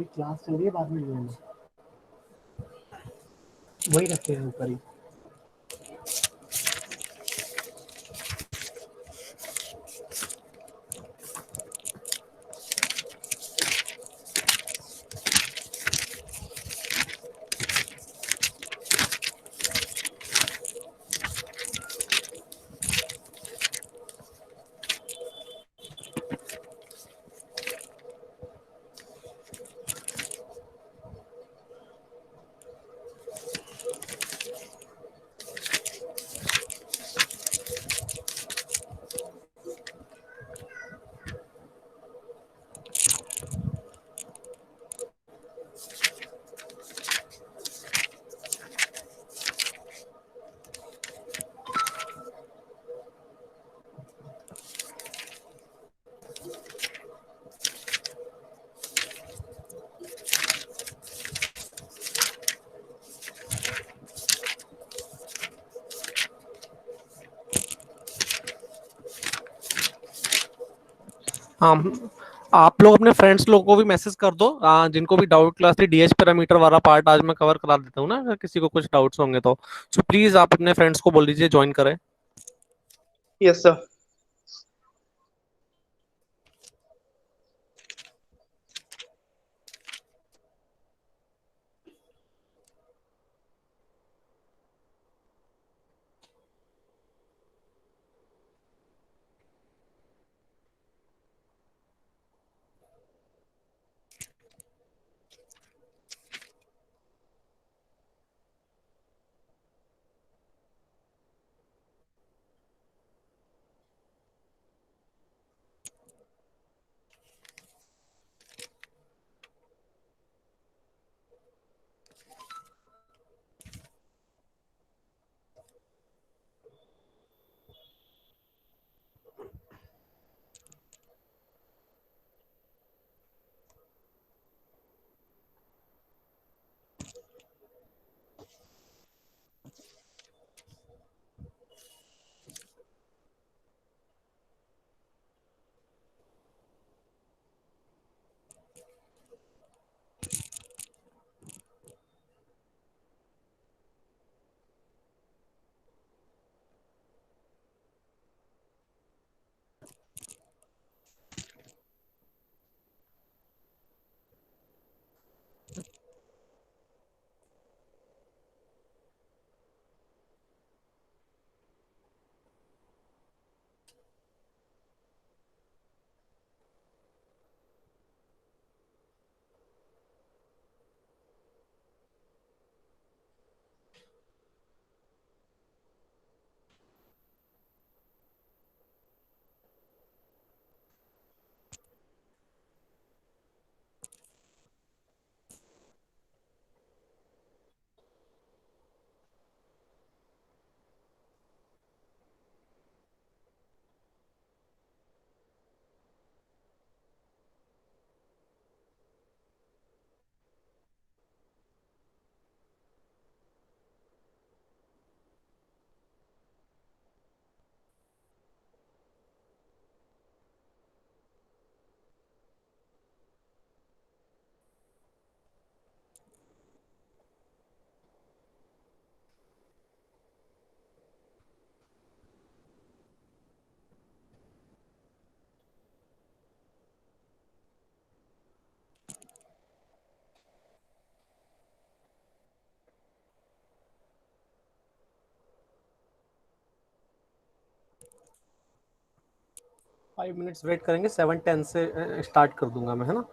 Class चल रही है, बाद में लेना, वही रखे हैं ऊपर ही। हाँ, आप लोग अपने फ्रेंड्स लोगों को भी मैसेज कर दो, जिनको भी डाउट क्लास थी डीएच पैरामीटर वाला पार्ट आज मैं कवर करा देता हूँ ना, अगर किसी को कुछ डाउट्स होंगे तो प्लीज आप अपने फ्रेंड्स को बोल दीजिए ज्वाइन करें। Yes sir. 5 मिनट्स वेट करेंगे, 7:10 से स्टार्ट कर दूंगा मैं, है ना।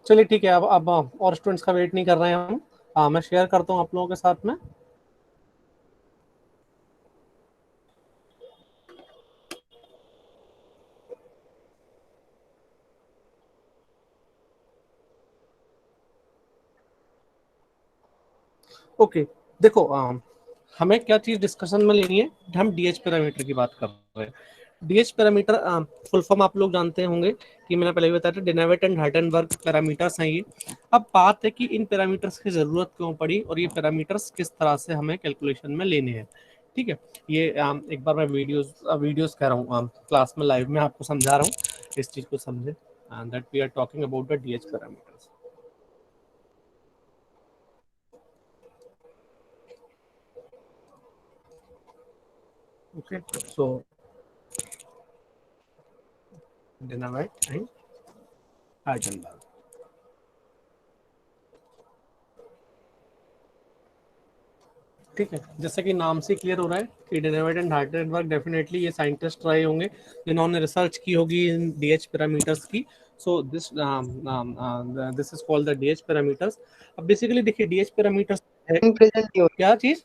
चलिए ठीक है, अब और स्टूडेंट्स का वेट नहीं कर रहे हैं हम। मैं शेयर करता हूँ आप लोगों के साथ में। ओके, देखो हमें क्या चीज डिस्कशन में लेनी है। हम डीएच पैरामीटर की बात कर रहे हैं। डीएच पैरामीटर फुल फॉर्म आप लोग जानते होंगे कि मैंने पहले भी बताया था, डिनेवेट एंड हार्टनबर्ग पैरामीटर्स हैं ये। अब बात है कि इन पैरामीटर्स की जरूरत क्यों पड़ी और ये पैरामीटर्स किस तरह से हमें कैलकुलेशन में लेने हैं। ठीक है, ये एक बार मैं वीडियोस कह रहा हूँ, क्लास में लाइव में आपको समझा रहा हूँ, इस चीज को समझे। That we are talking about the DH parameters. Okay, so Denavit and Hartenberg. ठीक है, जैसे कि नाम से क्लियर हो रहा है कि डिनेवेट एंड हार्टनबर्ग डेफिनेटली ये साइंटिस्ट रहे होंगे जिन्होंने रिसर्च की होगी इन डीएच पैरामीटर्स की। So this is called the DH parameters. अब बेसिकली देखिए डीएच पैरामीटर्स है स्क्रीन प्रेजेंट नहीं हो रही क्या चीज।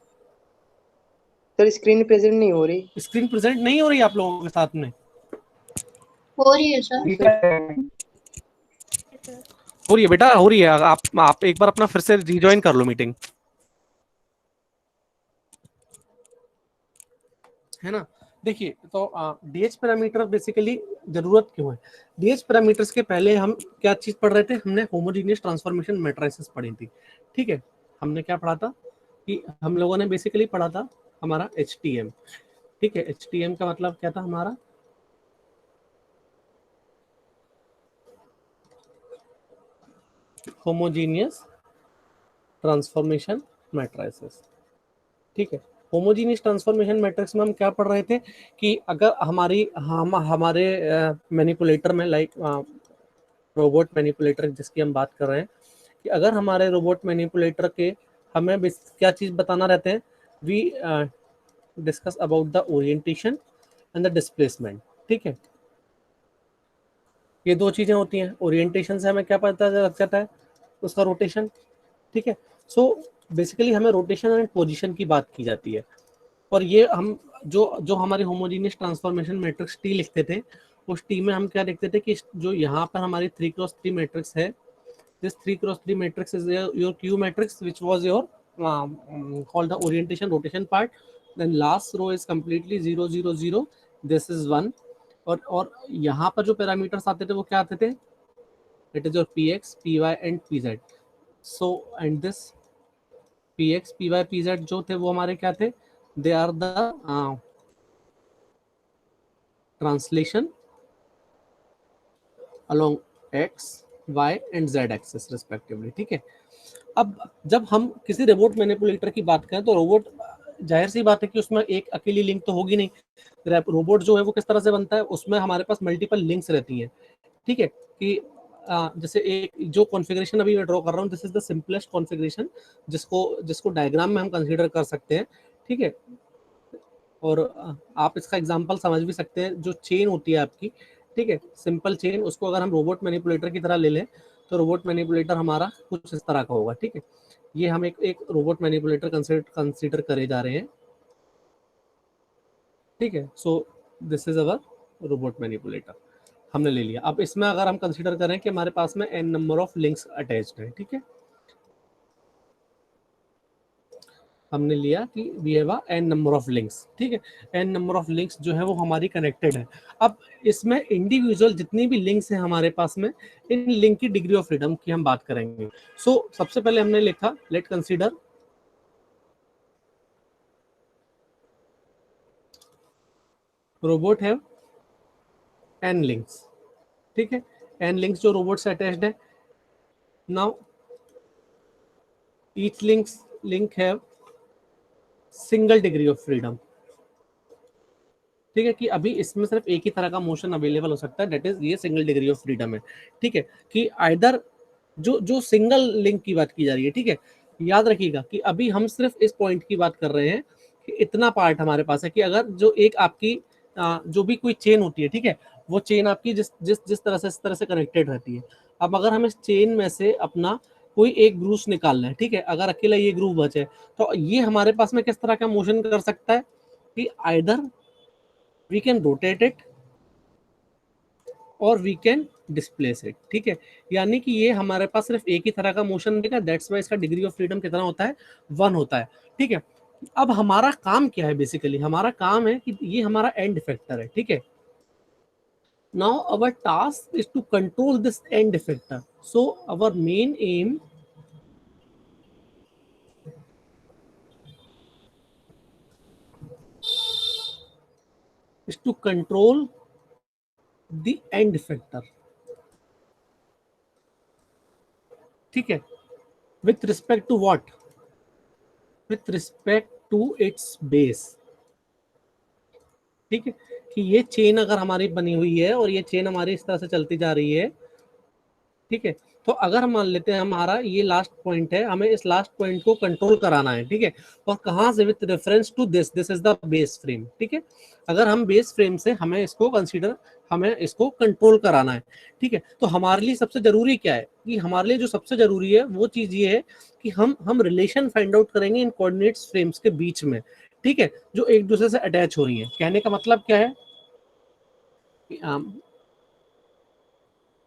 सर, स्क्रीन प्रेजेंट नहीं हो रही। स्क्रीन प्रेजेंट नहीं हो रही आप लोगों के साथ में? हो रही है सर। हो रही है बेटा, हो रही है। आप एक बार अपना फिर से रिज्वाइन कर लो मीटिंग, है ना। देखिए तो डीएच पैरामीटर बेसिकली जरूरत क्यों है। डीएच पैरामीटर्स के पहले हम क्या चीज पढ़ रहे थे, हमने होमोजेनियस ट्रांसफॉर्मेशन मैट्रिसेस पढ़ी थी। ठीक है, हमने क्या पढ़ा था कि हम लोगों ने बेसिकली पढ़ा था हमारा HTM। ठीक है, HTM का मतलब क्या था हमारा, होमोजेनियस ट्रांसफॉर्मेशन मैट्रिसेस। ठीक है, होमोजीनियस ट्रांसफॉर्मेशन मैट्रिक्स में हम क्या पढ़ रहे थे कि अगर हमारे मैनिपुलेटर में लाइक रोबोट मैनिपुलेटर जिसकी हम बात कर रहे हैं, कि अगर हमारे रोबोट मैनिपुलेटर के हमें क्या चीज बताना रहते हैं, we discuss about the orientation and the displacement. ठीक है, ये दो चीजें होती हैं। ओरिएंटेशन से हमें क्या पता लग जाता है, उसका रोटेशन। ठीक है, सो बेसिकली हमें रोटेशन एंड पोजीशन की बात की जाती है। और ये हम जो जो हमारी होमोजेनियस ट्रांसफॉर्मेशन मैट्रिक्स टी लिखते थे, उस टी में हम क्या लिखते थे कि जो यहाँ पर हमारी 3x3 मैट्रिक्स है, this 3x3 matrix is your Q matrix which was your called the orientation rotation part, then last row is completely 0 0 0, this is 1। और यहाँ पर जो पैरामीटर्स आते थे वो क्या आते थे, it is your px py and pz। So and this px py pz जो थे वो हमारे क्या थे, they are the translation along x y and z axis respectively। ठीक है, अब जब हम किसी रोबोट मैनिपुलेटर की बात करें तो रोबोट, जाहिर सी बात है कि उसमें एक अकेली लिंक तो होगी नहीं। रोबोट जो है वो किस तरह से बनता है, उसमें हमारे पास मल्टीपल लिंक्स रहती हैं। ठीक है, कि जैसे एक जो कॉन्फ़िगरेशन अभी मैं ड्रॉ कर रहा हूँ, this is the simplest configuration जिसको जिसको डायग्राम में हम कंसीडर कर सकते हैं। ठीक है, और आप इसका एग्जांपल समझ भी सकते हैं, जो चेन होती है आपकी, ठीक है, सिंपल चेन, उसको अगर हम रोबोट मैनिपुलेटर की तरह ले लें तो रोबोट मैनिपुलेटर हमारा कुछ इस तरह का होगा। ठीक है, ये हम एक रोबोट मैनिपुलेटर कंसीडर करे जा रहे हैं। ठीक है, so this is our robot manipulator, हमने ले लिया। अब इसमें अगर हम कंसीडर करें कि हमारे पास में n number of links attached है। ठीक है, हमने लिया कि we have a n number of links. ठीक है, n नंबर ऑफ लिंक्स जो है वो हमारी कनेक्टेड है। अब इसमें इंडिविजुअल जितनी भी लिंक्स हैं हमारे पास में, इन लिंक की डिग्री ऑफ फ्रीडम की हम बात करेंगे। सो सबसे पहले हमने लिखा, late consider robot have n links. ठीक है, n लिंक्स जो रोबोट से अटैच्ड है। Now each link have single degree of freedom. ठीक है, कि अभी इसमें सिर्फ एक ही तरह का मोशन अवेलेबल हो सकता है, दैट इज ये सिंगल डिग्री ऑफ फ्रीडम है। ठीक है, कि आइदर जो जो सिंगल लिंक की बात की जा रही है। ठीक है, याद रखिएगा कि अभी हम सिर्फ इस पॉइंट की बात कर रहे हैं कि इतना पार्ट हमारे पास है कि अगर जो एक आपकी जो भी कोई चेन होती है, ठीक है, वो चेन आपकी जिस जिस जिस तरह से इस तरह से कनेक्टेड रहती है, अब अगर हम इस चेन में से अपना कोई एक ग्रूव निकालना है, ठीक है, अगर अकेला ये ग्रूव बचे तो ये हमारे पास में किस तरह का मोशन कर सकता है कि either we can rotate it और वी कैन डिस्प्लेस इट, ठीक है। यानी कि ये हमारे पास सिर्फ एक ही तरह का मोशन देगा, दैट्स वाई इसका डिग्री ऑफ फ्रीडम कितना होता है, 1 होता है, ठीक है। अब हमारा काम क्या है, बेसिकली हमारा काम है कि ये हमारा एंड इफेक्टर है, ठीक है। Now our task is to control this end effector, so our main aim is to control the end effector, ठीक है, with respect to what, with respect to its base, ठीक है। कि ये चेन अगर हमारी बनी हुई है और ये चेन हमारी इस तरह से चलती जा रही है, ठीक है, तो अगर हम मान लेते हैं हमारा ये लास्ट पॉइंट है, हमें इस लास्ट पॉइंट को कंट्रोल कराना है, ठीक है, और कहाँ से, with reference to this is the base frame, ठीक है। अगर हम बेस फ्रेम से हमें इसको कंसीडर, हमें इसको कंट्रोल कराना है, ठीक है। तो हमारे लिए सबसे जरूरी क्या है, कि हमारे लिए जो सबसे जरूरी है वो चीज ये है कि हम रिलेशन फाइंड आउट करेंगे इन कोऑर्डिनेट्स फ्रेम्स के बीच में, ठीक है, जो एक दूसरे से अटैच हो रही है। कहने का मतलब क्या है,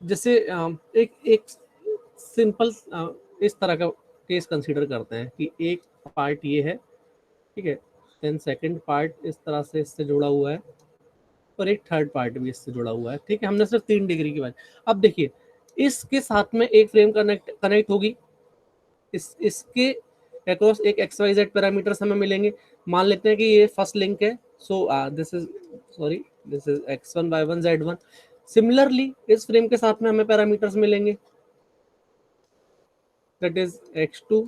जैसे एक एक सिंपल इस तरह का केस कंसीडर करते हैं कि एक पार्ट ये है, ठीक है, देन सेकंड पार्ट इस तरह से इससे जुड़ा हुआ है और एक थर्ड पार्ट भी इससे जुड़ा हुआ है, ठीक है। हमने सिर्फ 3 डिग्री की बात, अब देखिए इसके साथ में एक फ्रेम कनेक्ट होगी, इसके अक्रॉस एक XYZ पैरामीटर्स हमें मिलेंगे। मान लेते हैं कि ये फर्स्ट लिंक है, so this is X1 Y1 Z1। Similarly इस फ्रेम के साथ में हमें पैरामीटर्स मिलेंगे, that is X2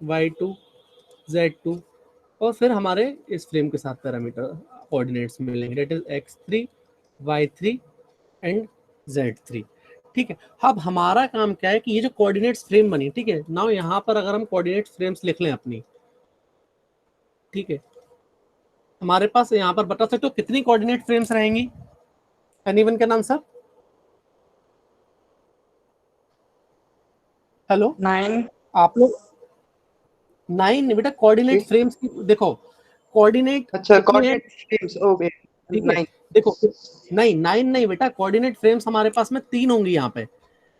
Y2 Z2, और फिर हमारे इस फ्रेम के साथ पैरामीटर कोऑर्डिनेट्स मिलेंगे, that is X3 Y3 and Z3, ठीक है। अब हमारा काम क्या है कि ये जो कोऑर्डिनेट्स फ्रेम बनी, ठीक है, नाउ यहाँ पर अगर हम कोऑर्डिनेट्स फ्रेम्स लिख लें अपनी, ठीक है, हमारे पास यहाँ पर बता सकते हो कितनी कोऑर्डिनेट फ्रेम्स रहेंगी, एनीवन कैन आंसर? हेलो 9। आप लोग 9 बेटा, कोऑर्डिनेट फ्रेम्स की देखो, कोऑर्डिनेट अच्छा, कितने हैं, कोऑर्डिनेट फ्रेम्स, ओके, ठीक है, 9। देखो नहीं 9 नहीं बेटा, कोऑर्डिनेट फ्रेम्स हमारे पास में 3 होंगी यहाँ पे।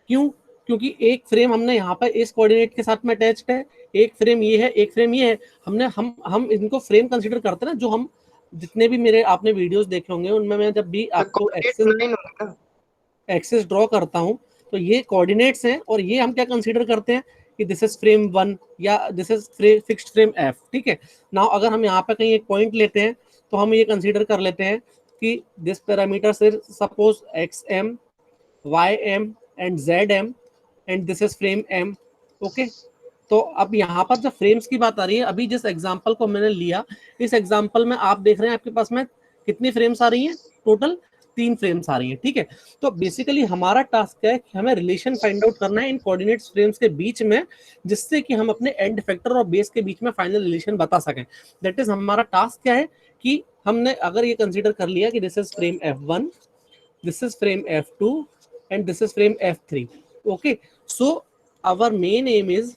क्यों? क्योंकि एक फ्रेम हमने यहाँ पर इस कोऑर्डिनेट के साथ में अटैच्ड है, एक फ्रेम ये है, एक फ्रेम ये है। हमने हम इनको फ्रेम कंसीडर करते हैं ना, जो हम जितने भी मेरे आपने वीडियोस देखे होंगे उनमें मैं जब भी आपको एक्सेस ड्रॉ करता हूँ तो ये कोऑर्डिनेट्स हैं, और ये हम क्या कंसीडर करते हैं कि दिस इज फ्रेम 1 या this is fixed frame F, ठीक है। नाउ अगर हम यहाँ पे कहीं एक पॉइंट लेते हैं तो हम ये कंसीडर कर लेते हैं कि this parameters is suppose XM YM and ZM and this is frame M, okay. तो अब यहाँ पर जब फ्रेम्स की बात आ रही है, अभी जिस एग्जांपल को मैंने लिया, इस एग्जांपल में आप देख रहे हैं आपके पास में कितनी फ्रेम्स आ रही हैं, टोटल 3 फ्रेम्स आ रही हैं, ठीक है। तो बेसिकली हमारा टास्क है कि हमें रिलेशन फाइंड आउट करना है इन कोऑर्डिनेट्स फ्रेम्स के बीच में, जिससे कि हम अपने एंड इफेक्टर और बेस के बीच में फाइनल रिलेशन बता सकें। दैट इज हमारा टास्क क्या है कि हमने अगर ये कंसीडर कर लिया कि this is frame F1, this is frame F2 and this is frame F3, okay, so our main aim is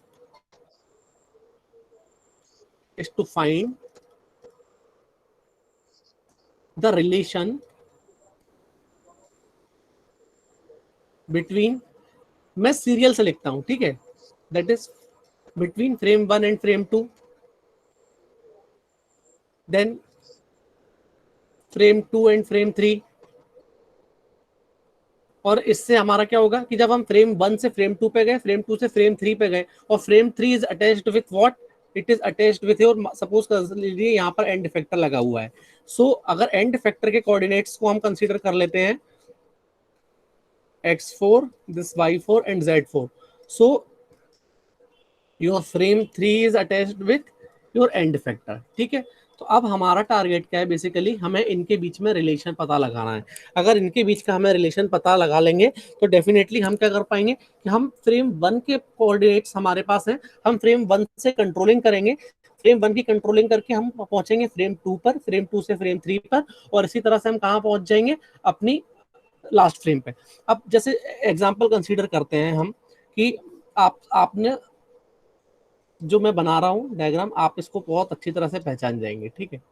to find the relation between, मैं सीरियल से लिखता हूं, ठीक है, that is between frame 1 and frame 2, then frame 2 and frame 3, और इससे हमारा क्या होगा कि जब हम फ्रेम 1 से फ्रेम 2 पे गए, फ्रेम 2 से फ्रेम 3 पे गए, और frame 3 is attached with what, it is attached with your, suppose कर लीजिए यहाँ पर एंड इफेक्टर लगा हुआ है। सो अगर एंड इफेक्टर के कोऑर्डिनेट्स को हम कंसीडर कर लेते हैं X4, this Y4 and Z4, so your frame 3 is attached with your end effector, ठीक है। तो अब हमारा टारगेट क्या है, बेसिकली हमें इनके बीच में रिलेशन पता लगाना है। अगर इनके बीच का हमें रिलेशन पता लगा लेंगे तो डेफिनेटली हम क्या कर पाएंगे कि हम फ्रेम 1 के कोऑर्डिनेट्स हमारे पास हैं, हम फ्रेम 1 से कंट्रोलिंग करेंगे, फ्रेम 1 की कंट्रोलिंग करके हम पहुंचेंगे फ्रेम 2 पर, फ्रेम 2 से फ्रेम 3 पर, और इसी तरह से हम कहाँ पहुंच जाएंगे, अपनी लास्ट फ्रेम पे। अब जैसे एग्जांपल कंसीडर करते हैं हम कि आपने जो मैं बना रहा हूँ डायग्राम, आप इसको बहुत अच्छी तरह से पहचान जाएंगे, ठीक है।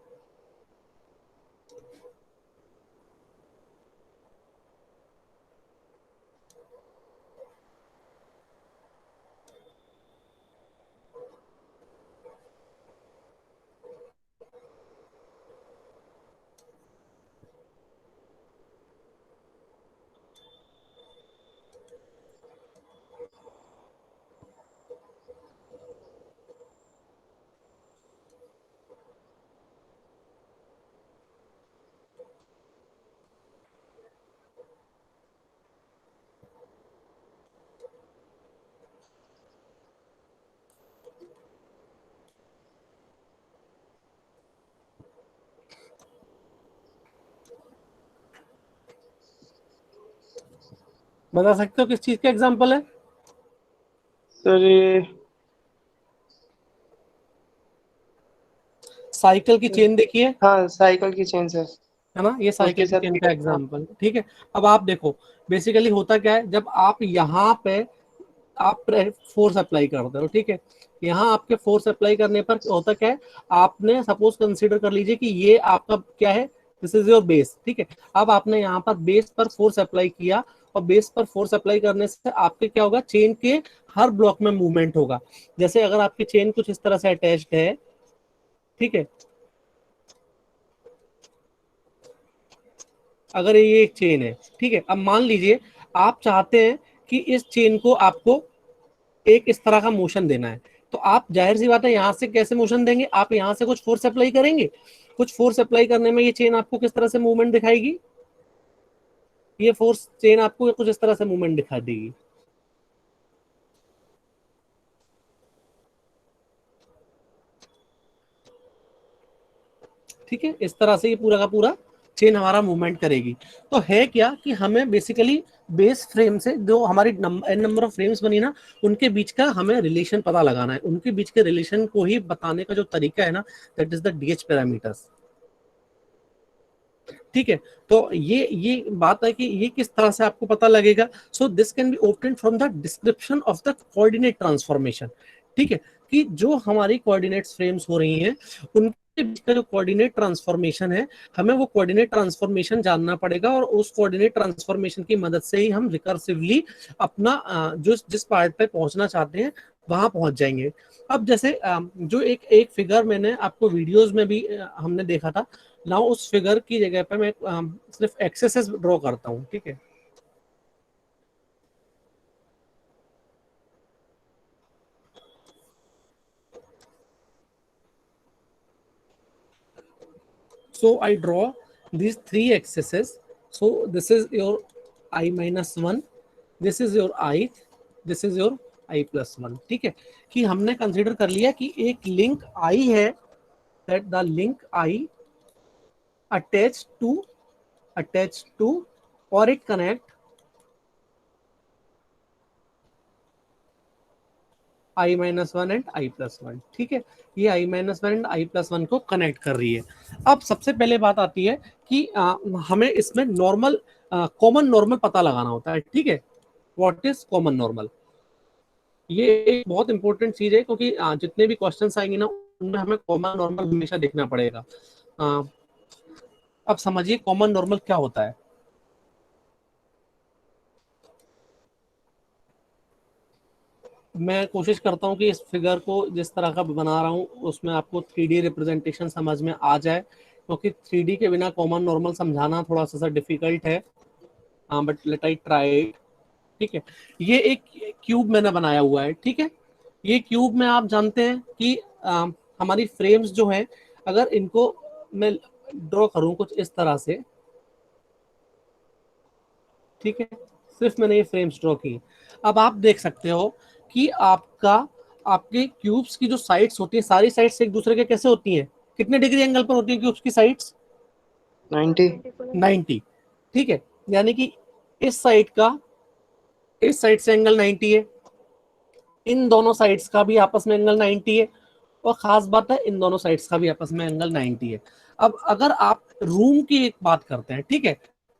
बता सकते हो किस चीज का एग्जांपल है? सर ये साइकिल की चेन देखिए, हाँ साइकिल की चेन सर, है ना, ये उसके साइकिल की साथ चेन का एग्जांपल, ठीक है। अब आप देखो बेसिकली होता क्या है, जब आप यहाँ पे आप फोर्स अप्लाई करते हो, ठीक है, यहाँ आपके फोर्स अप्लाई करने पर होता क्या है, आपने सपोज कंसीडर कर लीजिए कि ये आपका क्या है, दिस इज योर बेस, ठीक है। अब आपने यहाँ पर बेस पर फोर्स अप्लाई किया, और बेस पर फोर्स अप्लाई करने से आपके क्या होगा, चेन के हर ब्लॉक में मूवमेंट होगा। जैसे अगर आपकी चेन कुछ इस तरह से अटैच्ड है, ठीक है, अगर ये एक चेन है, ठीक है, अब मान लीजिए आप चाहते हैं कि इस चेन को आपको एक इस तरह का मोशन देना है, तो आप जाहिर सी बात है यहाँ से कैसे मोशन देंगे, आप यहाँ से कुछ फोर्स अप्लाई करेंगे, कुछ फोर्स अप्लाई करने में ये चेन आपको किस तरह से मूवमेंट दिखाएगी, ये फोर्स चेन आपको कुछ इस तरह से मूवमेंट दिखा देगी। ठीक है, इस तरह से ये पूरा का पूरा चेन हमारा मूवमेंट करेगी। तो है क्या कि हमें बेसिकली बेस फ्रेम से जो हमारी एन नंबर ऑफ फ्रेम्स बनी ना, उनके बीच का हमें रिलेशन पता लगाना है, उनके बीच के रिलेशन को ही बताने का जो तरीका है ना, that is the DH parameters, ठीक है। तो ये बात है कि ये किस तरह से आपको पता लगेगा। So this can be obtained from the description of the coordinate transformation, ठीक है, कि जो हमारी कोऑर्डिनेट्स फ्रेम्स हो रही हैं उनके बीच का जो कोऑर्डिनेट ट्रांसफॉर्मेशन है, हमें वो कोऑर्डिनेट ट्रांसफॉर्मेशन जानना पड़ेगा, और उस कोऑर्डिनेट ट्रांसफॉर्मेशन की मदद से ही हम रिकर्सिवली अपना जो जिस पार्ट पे पहुंचना चाहते हैं वहां पहुंच जाएंगे। अब जैसे जो एक फिगर मैंने आपको वीडियोस में भी हमने देखा था ना, उस फिगर की जगह पे मैं सिर्फ एक्सेसेस ड्रॉ करता हूँ, ठीक है। So I draw these three excesses. So this is your I minus 1, this is your I, this is your I plus 1, ठीक है, कि हमने कंसीडर कर लिया कि एक लिंक I है, that the link I attached to or it connect I minus one and I plus one, ठीक है, ये I minus one and I plus one को कनेक्ट कर रही है। अब सबसे पहले बात आती है कि हमें इसमें नॉर्मल कॉमन नॉर्मल पता लगाना होता है, ठीक है। व्हाट इज कॉमन नॉर्मल, ये एक बहुत इंपॉर्टेंट चीज है, क्योंकि जितने भी क्वेश्चंस आएंगे ना उनमें हमें कॉमन नॉर्मल हमेशा देखना पड़ेगा। अब समझिए कॉमन नॉर्मल क्या होता है। मैं कोशिश करता हूँ कि इस फिगर को जिस तरह का बना रहा हूँ उसमें आपको 3D रिप्रेजेंटेशन समझ में आ जाए, क्योंकि 3D के बिना कॉमन नॉर्मल समझाना थोड़ा सा डिफिकल्ट है, but let I try it, ठीक है। ये एक क्यूब मैंने बनाया हुआ है, ठीक है। ये क्यूब में आप जानते हैं कि हमारी फ्रेम्स जो है, अगर इनको मैं ड्रॉ करूँ कुछ इस तरह से, ठीक है, सिर्फ मैंने ये फ्रेम्स ड्रॉ की। अब आप देख सकते हो कि आपके क्यूब्स की जो साइड्स होती है, सारी साइड्स एक दूसरे के कैसे होती हैं, कितने डिग्री एंगल पर होती है क्यूब्स की साइड्स, 90। ठीक है। यानी कि इस साइड का इस साइड से एंगल 90 है, इन दोनों साइड्स का भी आपस में एंगल 90 है, और खास बात है इन दोनों साइड्स का भी आपस में एंगल 90 है। अब अगर आप रूम की एक बात करते हैं, ठीक है,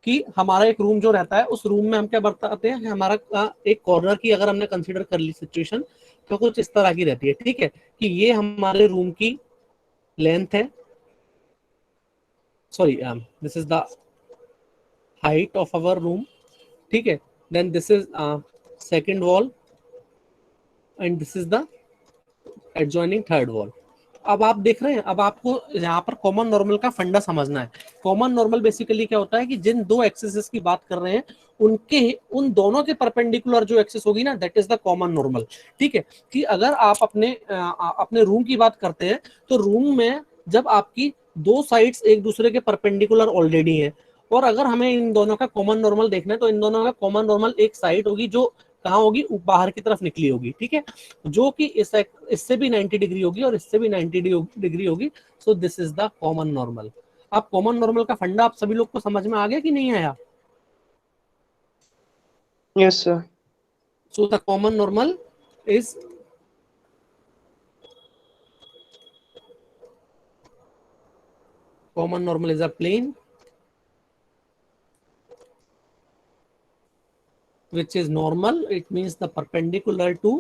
कि हमारा एक रूम जो रहता है उस रूम में हम क्या बताते हैं, हमारा एक कॉर्नर की अगर हमने कंसीडर कर ली सिचुएशन तो कुछ इस तरह की रहती है, ठीक है, कि ये हमारे रूम की लेंथ है, sorry this is the height of our room, ठीक है, then this is second wall and this is the adjoining third wall. अब आप देख रहे हैं, अब आपको यहाँ पर कॉमन नॉर्मल का फंडा समझना है। कॉमन नॉर्मल बेसिकली क्या होता है कि जिन दो एक्सिस की बात कर रहे हैं उनके उन दोनों के परपेंडिकुलर जो एक्सिस होगी ना, that is the common normal, ठीक है। कि अगर आप अपने रूम की बात करते हैं तो रूम में जब आपकी दो साइड्स एक दूसरे के परपेंडिकुलर ऑलरेडी है, और अगर हमें इन दोनों का कॉमन नॉर्मल देखना है तो इन दोनों का कॉमन नॉर्मल एक साइड होगी जो कहाँ होगी, बाहर की तरफ निकली होगी, ठीक है, जो कि इससे भी 90 डिग्री होगी और इससे भी 90 डिग्री होगी। सो this is the common normal. अब कॉमन नॉर्मल का फंडा आप सभी लोग को समझ में आ गया कि नहीं आया? Yes sir. So the common normal is a plane which is normal. It means the perpendicular to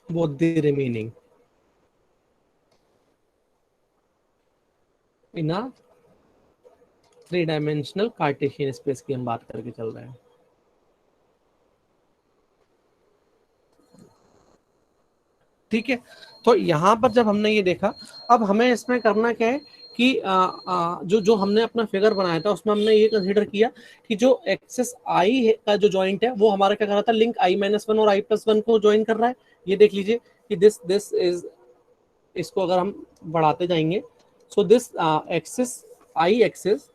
both the remaining in a three dimensional Cartesian space की हम बात करके चल रहे हैं। ठीक है, तो यहाँ पर जब हमने ये देखा, अब हमें इसमें करना क्या है कि जो हमने अपना फिगर बनाया था उसमें हमने ये कंसीडर किया कि जो एक्सेस आई का जो जॉइंट है वो हमारा क्या कर रहा था, लिंक i-1 और i+1 को ज्वाइन कर रहा है। ये देख लीजिए कि दिस इज, इसको अगर हम बढ़ाते जाएंगे, so this axis i axis,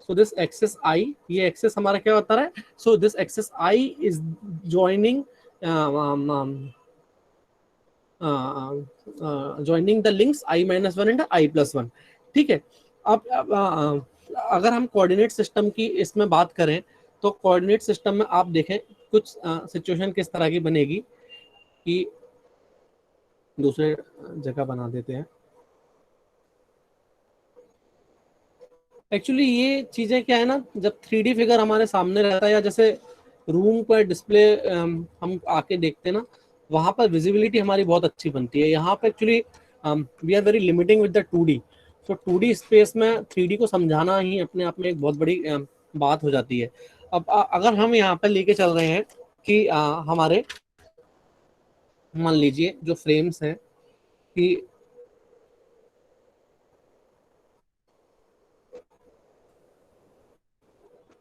so this axis i, ये एक्सेस हमारा क्या बता रहा है, so this axis i is joining joining the links i-1 and i+1, ठीक है। अब अगर हम कोऑर्डिनेट सिस्टम की इसमें बात करें तो कोऑर्डिनेट सिस्टम में आप देखें कुछ सिचुएशन किस तरह की बनेगी कि दूसरे जगह बना देते हैं। एक्चुअली ये चीजें क्या है ना, जब 3D फिगर हमारे सामने रहता है या जैसे रूम पर डिस्प्ले हम आके देखते हैं ना, वहां पर विजिबिलिटी हमारी बहुत अच्छी बनती है। यहाँ पे actually we are very limiting with the 2D, तो 2D स्पेस में 3D को समझाना ही अपने आप में एक बहुत बड़ी बात हो जाती है। अब अगर हम यहाँ पे लेके चल रहे हैं कि हमारे मान लीजिए जो फ्रेम्स हैं कि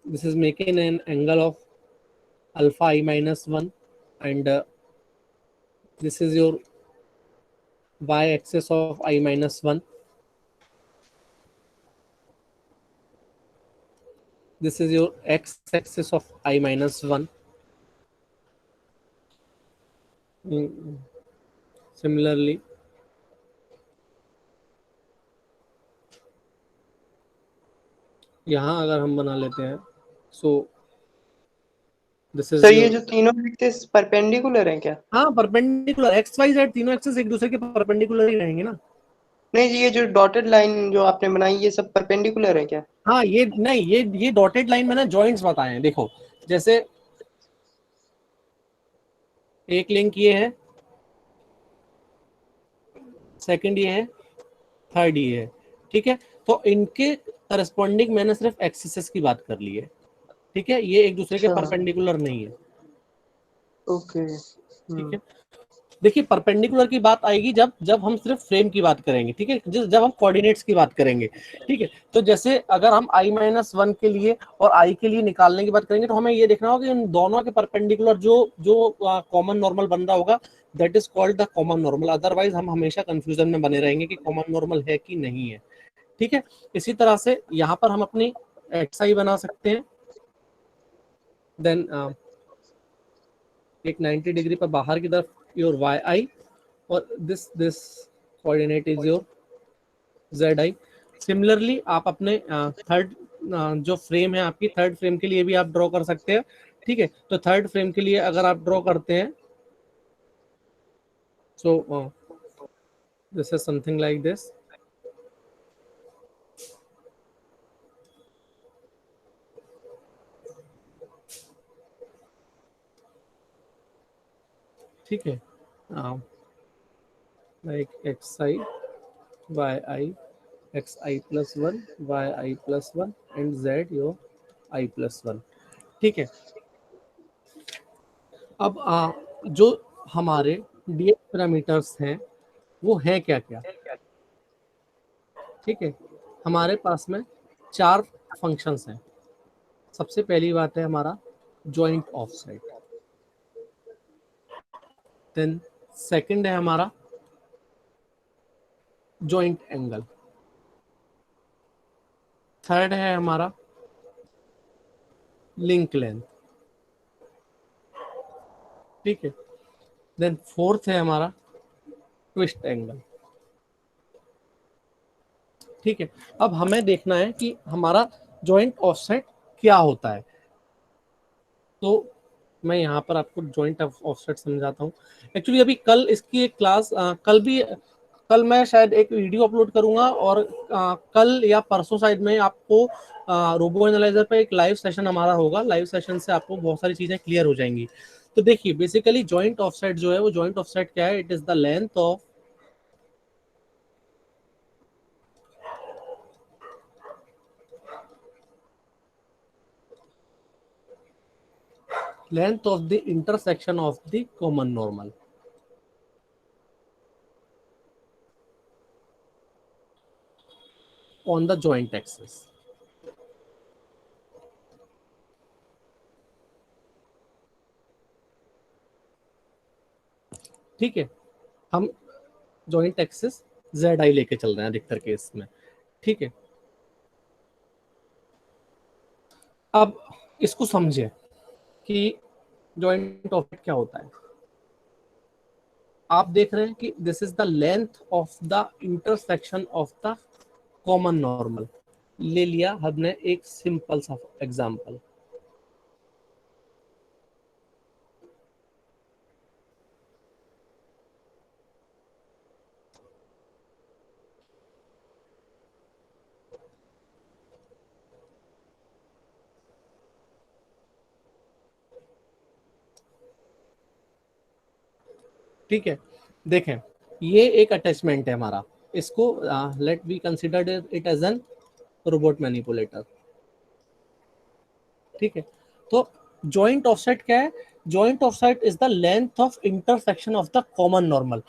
this is making an angle of alpha i-1 and this is your y-axis of i-1, this is your x-axis of i-1. Similarly, यहाँ अगर हम बना लेते हैं, सो दिस इज सर ये जो तीनों एक्सिस परपेंडिकुलर हैं क्या? हाँ, परपेंडिकुलर, एक्स वाई जेड तीनों एक्सिस एक दूसरे के परपेंडिकुलर ही रहेंगे ना। नहीं जी, ये जो डॉटेड लाइन जो आपने बनाई ये सब परपेंडिकुलर है क्या? हाँ, ये नहीं, ये डॉटेड लाइन मैंने जॉइंट्स बताए हैं। देखो जैसे एक लिंक ये है, सेकंड ये है, थर्ड ये है, ठीक है। तो इनके करस्पॉन्डिंग मैंने सिर्फ एक्सिस की बात कर ली है, ठीक है, ये एक दूसरे के अच्छा। परपेंडिकुलर नहीं है, ओके। ठीक है। देखिए परपेंडिकुलर की बात आएगी जब जब हम सिर्फ फ्रेम की बात करेंगे, ठीक है, जब हम कोऑर्डिनेट्स की बात करेंगे, ठीक है। तो जैसे अगर हम i-1 के लिए और i के लिए निकालने की बात करेंगे तो हमें ये देखना होगा कि इन दोनों के परपेंडिकुलर जो जो कॉमन नॉर्मल बन रहा होगा, that is called the common normal. Otherwise हम हमेशा कंफ्यूजन में बने रहेंगे कि कॉमन नॉर्मल है कि नहीं है, ठीक है। इसी तरह से यहाँ पर हम अपनी xi बना सकते हैं, देन एक 90 डिग्री पर बाहर की तरफ योर yi और this coordinate is your zi। Similarly आप अपने थर्ड जो फ्रेम है आपकी, थर्ड फ्रेम के लिए भी आप ड्रॉ कर सकते हैं, ठीक है। तो थर्ड फ्रेम के लिए अगर आप ड्रॉ करते हैं So this is something like this. ठीक है, like xi yi xi plus 1 yi plus 1 and z your I plus 1. ठीक है, अब जो हमारे डीएफ पैरामीटर्स हैं वो हैं क्या क्या। ठीक है, हमारे पास में 4 फंक्शंस हैं। सबसे पहली बात है हमारा जॉइंट ऑफसेट, देन सेकंड है हमारा जॉइंट एंगल, थर्ड है हमारा लिंक लेंथ। ठीक है, देन फोर्थ है हमारा ट्विस्ट एंगल। ठीक है, अब हमें देखना है कि हमारा जॉइंट ऑफसेट क्या होता है। तो मैं यहाँ पर आपको जॉइंट ऑफसेट समझाता हूँ। एक्चुअली अभी कल इसकी एक क्लास कल मैं शायद एक वीडियो अपलोड करूंगा और कल या परसों शायद में आपको रोबो एनालाइजर पे एक लाइव सेशन हमारा होगा। लाइव सेशन से आपको बहुत सारी चीजें क्लियर हो जाएंगी। तो देखिए बेसिकली जॉइंट ऑफसेट जो है वो जॉइंट ऑफसेट क्या है, it is the length of the intersection of the common normal. On the joint axis. ठीक है, हम जॉइंट एक्सिस ZI लेके चल रहे हैं अधिकतर केस में। ठीक है, अब इसको समझे कि जॉइंट ऑफसेट क्या होता है। आप देख रहे हैं कि this is the length of the intersection of the common normal. ले लिया हमने एक सिंपल सा एग्जांपल, ठीक है, देखें ये एक अटैचमेंट है हमारा, इसको let we consider it as an robot manipulator. ठीक है, तो जॉइंट ऑफसेट क्या है, joint offset is the length of intersection of the common normal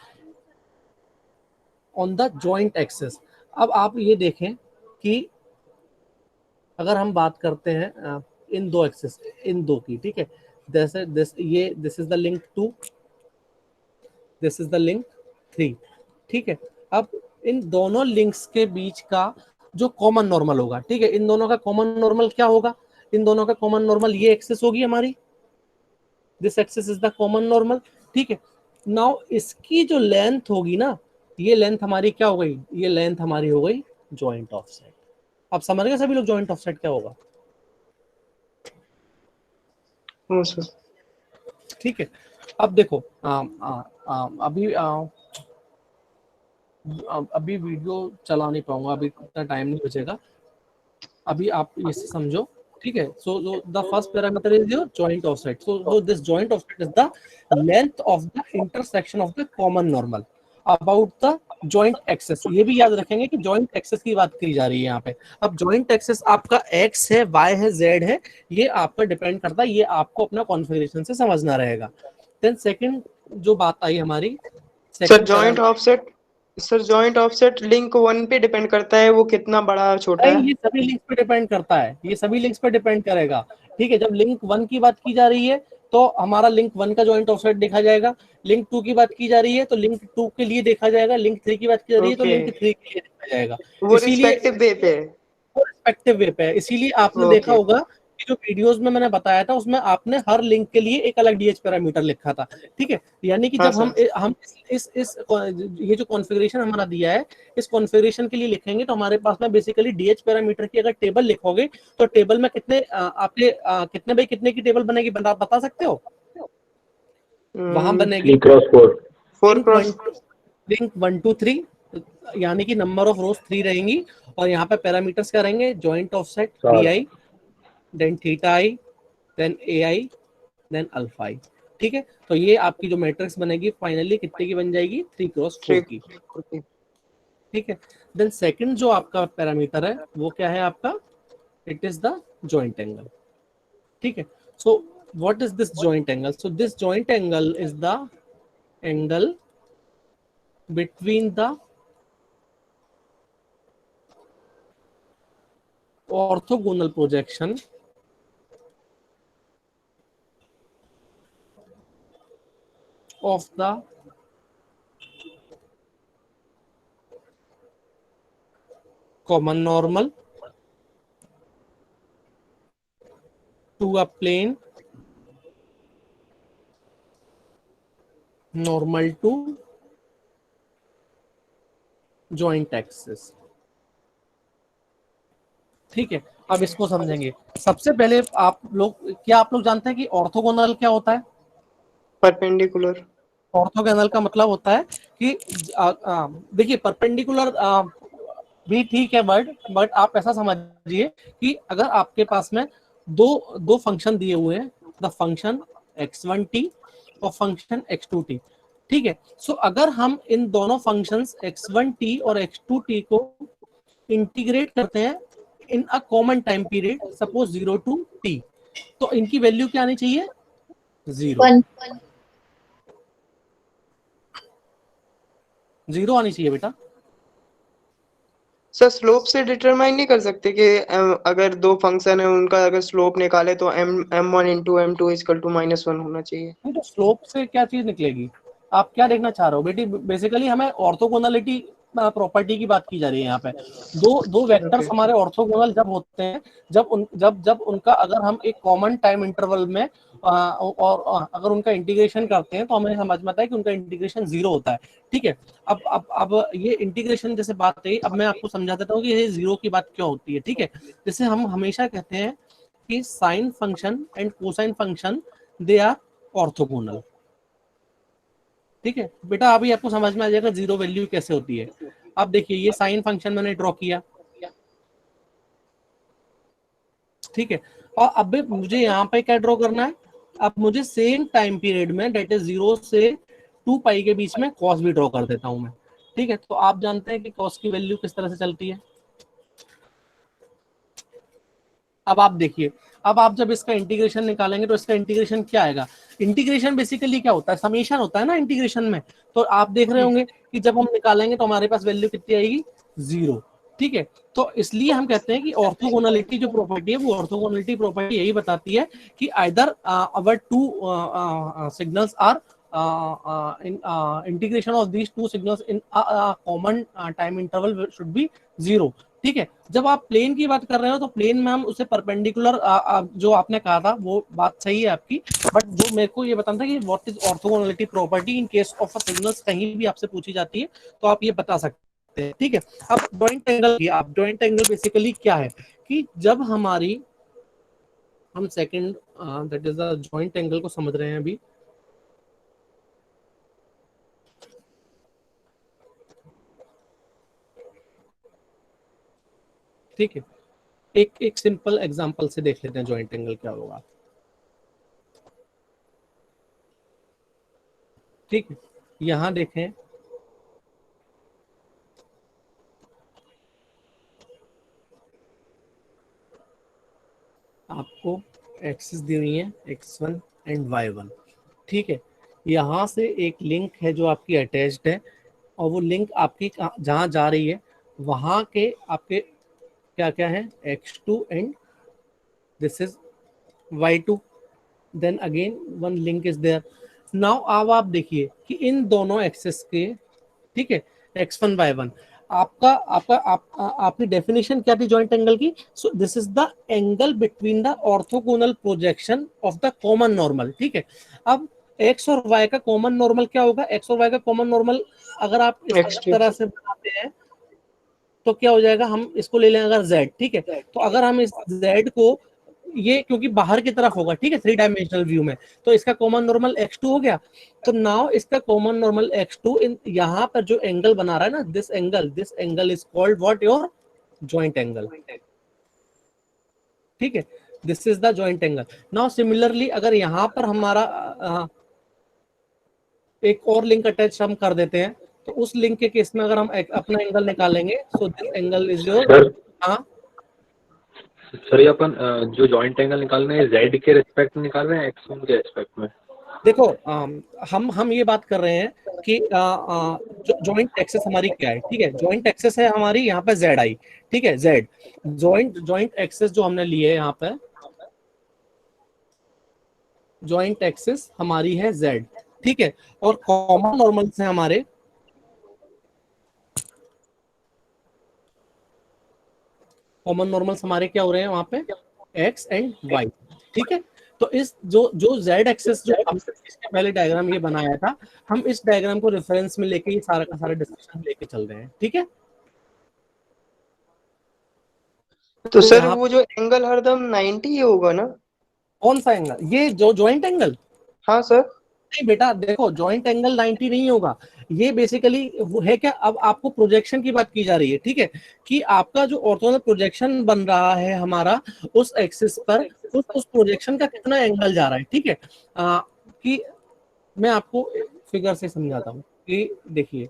on the joint axis. अब आप ये देखें कि अगर हम बात करते हैं इन दो एक्सिस, इन दो की, ठीक है, जैसे this is the link 2, this is the link 3। ठीक है, अब इन दोनों लिंक्स के बीच का जो कॉमन नॉर्मल होगा, ठीक है, इन दोनों का कॉमन नॉर्मल क्या होगा, इन दोनों का कॉमन नॉर्मल ये एक्सिस होगी हमारी, this axis is the common normal. ठीक है, नाउ इसकी जो लेंथ होगी ना, ये लेंथ हमारी क्या हो गई, ये लेंथ हमारी हो गई जॉइंट ऑफसेट। अब समझ गए सभी लोग जॉइंट ऑफसेट क्या होगा। ठीक है, अब देखो अभी वीडियो चला नहीं पाऊंगा, अभी इतना टाइम नहीं बचेगा। अभी आप इसे समझो। ठीक है, so the first parameter is your joint offset. So this joint offset is the length of the intersection of the common normal about the joint axes. ये भी याद रखेंगे कि जॉइंट एक्सेस की बात करी जा रही है यहाँ पे। अब जॉइंट एक्सेस आपका x है, y है, z है, ये आपका डिपेंड करता है, ये आपको अपना कॉन्फ़िगरेशन से समझना रहेगा। देन सेकंड जो बात आई हमारी, सर जॉइंट ऑफसेट लिंक 1 पे डिपेंड करता है, वो कितना बड़ा छोटा है। ये सभी लिंक्स पे डिपेंड करता है, ये सभी लिंक्स पे डिपेंड करेगा। ठीक है, जब लिंक 1 की बात की जा रही है तो हमारा लिंक 1 का जॉइंट ऑफसेट देखा जाएगा, लिंक 2 की बात की जा रही है तो लिंक 2 के लिए देखा जाएगा, लिंक 3 की बात की जा रही है तो लिंक 3 के लिए देखा जाएगा। वो रिस्पेक्टिव वे पे है। इसीलिए आपने देखा होगा कि जो वीडियोस में मैंने बताया था उसमें आपने हर लिंक के लिए एक अलग डीएच पैरामीटर लिखा था। ठीक है, यानी कि जब हम इस ये जो कॉन्फ़िगरेशन हमारा दिया है, इस कॉन्फ़िगरेशन के लिए लिखेंगे तो हमारे पास में बेसिकली डीएच पैरामीटर की अगर टेबल लिखोगे तो टेबल में कितने आपके कितने बाई कितने की टेबल बनेगी, बता सकते हो। वहां बनेगी 3x4 4 लिंक क्रॉस 1 2 3, यानी कि नंबर ऑफ रोज 3 रहेंगी, और यहाँ पे पैरामीटर्स क्या रहेंगे, joint offset d i, then theta i, then a i, then alpha i. ठीक है, तो ये आपकी जो मैट्रिक्स बनेगी फाइनली कितने की बन जाएगी, 3x4 की। 3 ठीक है, देन सेकंड जो आपका पैरामीटर है वो क्या है आपका, it is the joint angle. ठीक है, so what is this joint angle, so this joint angle is the angle between the orthogonal projection of the common normal to a plane normal to joint axis। ठीक है, अब इसको समझेंगे। सबसे पहले आप लोग जानते हैं कि ऑर्थोगोनल क्या होता है? परपेंडिकुलर। ऑर्थोगोनल का मतलब होता है कि देखिए परपेंडिकुलर भी ठीक है वर्ड, बट आप ऐसा समझिए कि अगर आपके पास में दो फंक्शन दिए हुए हैं, द फंक्शन x1t और फंक्शन x2t। ठीक है, सो अगर हम इन दोनों फंक्शंस x1t और x2t को इंटीग्रेट करते हैं in a common time period, suppose 0 to t, तो इनकी वैल्यू क्या आनी चाहिए, 0 आनी चाहिए बेटा। सर स्लोप से डिटरमाइन नहीं कर सकते कि अगर दो फंक्शन है उनका अगर स्लोप निकाले तो m1 into m2 equal to -1 होना चाहिए। नहीं तो स्लोप से क्या चीज निकलेगी, आप क्या देखना चाह रहे हो बेटी? बेसिकली हमें ऑर्थोगोनलिटी प्रॉपर्टी की बात की जा रही है यहाँ पे। दो वेक्टर्स हमारे ऑर्थोगोनल जब होते हैं, जब उनका अगर हम एक कॉमन टाइम इंटरवल में और अगर उनका इंटीग्रेशन करते हैं तो हमें समझ में आता है कि उनका इंटीग्रेशन 0 होता है। ठीक है, अब ये इंटीग्रेशन जैसे बात है, अब मैं आपको समझा देता हूँ कि ये 0 की बात क्यों होती है। ठीक है, जैसे हम हमेशा कहते हैं कि sine function and cosine function they are orthogonal. ठीक है बेटा, अभी आपको समझ में आ जाएगा जीरो वैल्यू कैसे होती है। अब देखिए ये साइन फंक्शन मैंने ड्रॉ किया, ठीक है, और अब मुझे यहाँ पे क्या ड्रॉ करना है, अब मुझे सेम टाइम पीरियड में डेट इज 0 से 2 पाई के बीच में कॉस भी ड्रॉ कर देता हूं मैं। ठीक है, तो आप जानते हैं कि कॉस की वैल्यू किस तरह से चलती है। अब आप देखिए, अब आप जब इसका इंटीग्रेशन निकालेंगे तो इसका इंटीग्रेशन क्या आएगा, इंटीग्रेशन बेसिकली क्या होता है, समेशन होता है ना इंटीग्रेशन में। तो आप देख रहे होंगे कि जब हम निकालेंगे तो हमारे पास वैल्यू कितनी आएगी, 0। ठीक है, तो इसलिए हम कहते हैं कि ऑर्थोगोनलिटी जो प्रॉपर्टी है वो ऑर्थोगोनलिटी प्रॉपर्टी यही बताती है कि either our two signals are integration of these two signals in common time interval should be 0। ठीक है, जब आप प्लेन की बात कर रहे हो तो प्लेन में हम उसे परपेंडिकुलर जो आपने कहा था वो बात सही है आपकी, बट जो मेरे को ये बताना था कि what is orthogonality property in case of a signals, कहीं भी आपसे पूछी जाती है तो आप ये बता सकते हैं। ठीक है, अब जॉइंट एंगल की, आप जॉइंट एंगल बेसिकली क्या है कि जब हमारी हम second that is the joint angle को समझ रहे हैं अभी। ठीक है, एक सिंपल एग्जांपल से देख लेते हैं जॉइंट एंगल क्या होगा। ठीक है, यहां देखें, आपको एक्सिस दी हुई है x1 एंड y1। ठीक है, यहाँ से एक लिंक है जो आपकी अटैच्ड है, और वो लिंक आपकी जहाँ जा रही है वहाँ के आपके क्या क्या है, x2 and this is y2, then again one link is there. Now अब आप देखिए कि इन दोनों एक्सिस के, ठीक है, x1 y1, आपकी डेफिनेशन क्या थी जॉइंट एंगल की, so this is the angle between the orthogonal projection of the common normal. ठीक है, अब x और y का कॉमन नॉर्मल क्या होगा, x और y का कॉमन नॉर्मल अगर आप इस तरह से बनाते हैं तो क्या हो जाएगा, हम इसको ले लें अगर z। ठीक है, तो अगर हम इस z को ये क्योंकि बाहर की तरफ होगा, ठीक है, 3 डायमेंशनल व्यू में, तो इसका कॉमन नॉर्मल x2 हो गया। तो नाउ इसका कॉमन नॉर्मल x2 इन यहाँ पर जो एंगल बना रहा है ना, this angle is called what, your joint angle, ठीक है, this is the joint angle. Now similarly अगर यहाँ पर हमारा एक और लिंक अटैच हम कर देते हैं, तो उस लिंक के केस में अगर हम अपना एंगल निकालेंगे, so this angle is your, sir हाँ सर ये अपन जो जॉइंट एंगल निकाल रहे हैं जेड के रिस्पेक्ट में निकाल रहे हैं x1 के रिस्पेक्ट में? देखो हम ये बात कर रहे हैं कि जॉइंट एक्सेस हमारी क्या है, ठीक है, जॉइंट एक्सेस है हमारी यहाँ पे जेड आई, ठीक है, जेड जॉइंट एक्सेस जो हमने लिए है यहाँ पे, जॉइंट एक्सेस हमारी है जेड, ठीक है, और कॉमन नॉर्मल से हमारे कॉमन नॉर्मल्स हमारे क्या हो रहे हैं वहां पे, एक्स एंड वाई, ठीक है। तो इस जो जो जेड एक्सेस जो हमने इसके पहले डायग्राम ये बनाया था, हम इस डायग्राम को रेफरेंस में लेके ये सारा का सारा डिस्कशन लेके चल रहे हैं, ठीक है। तो सर यहाँ वो जो एंगल हरदम 90 ही होगा ना? कौन सा एंगल, ये जो जॉइंट एंगल? हाँ सर। नहीं बेटा, देखो जॉइंट एंगल 90 नहीं होगा, ये बेसिकली वो है क्या, अब आपको प्रोजेक्शन की बात की जा रही है, ठीक है, कि आपका जो ऑर्थोगोनल प्रोजेक्शन बन रहा है हमारा उस एक्सिस पर, उस प्रोजेक्शन का कितना एंगल जा रहा है, ठीक है। कि मैं आपको फिगर से समझाता हूँ कि देखिए,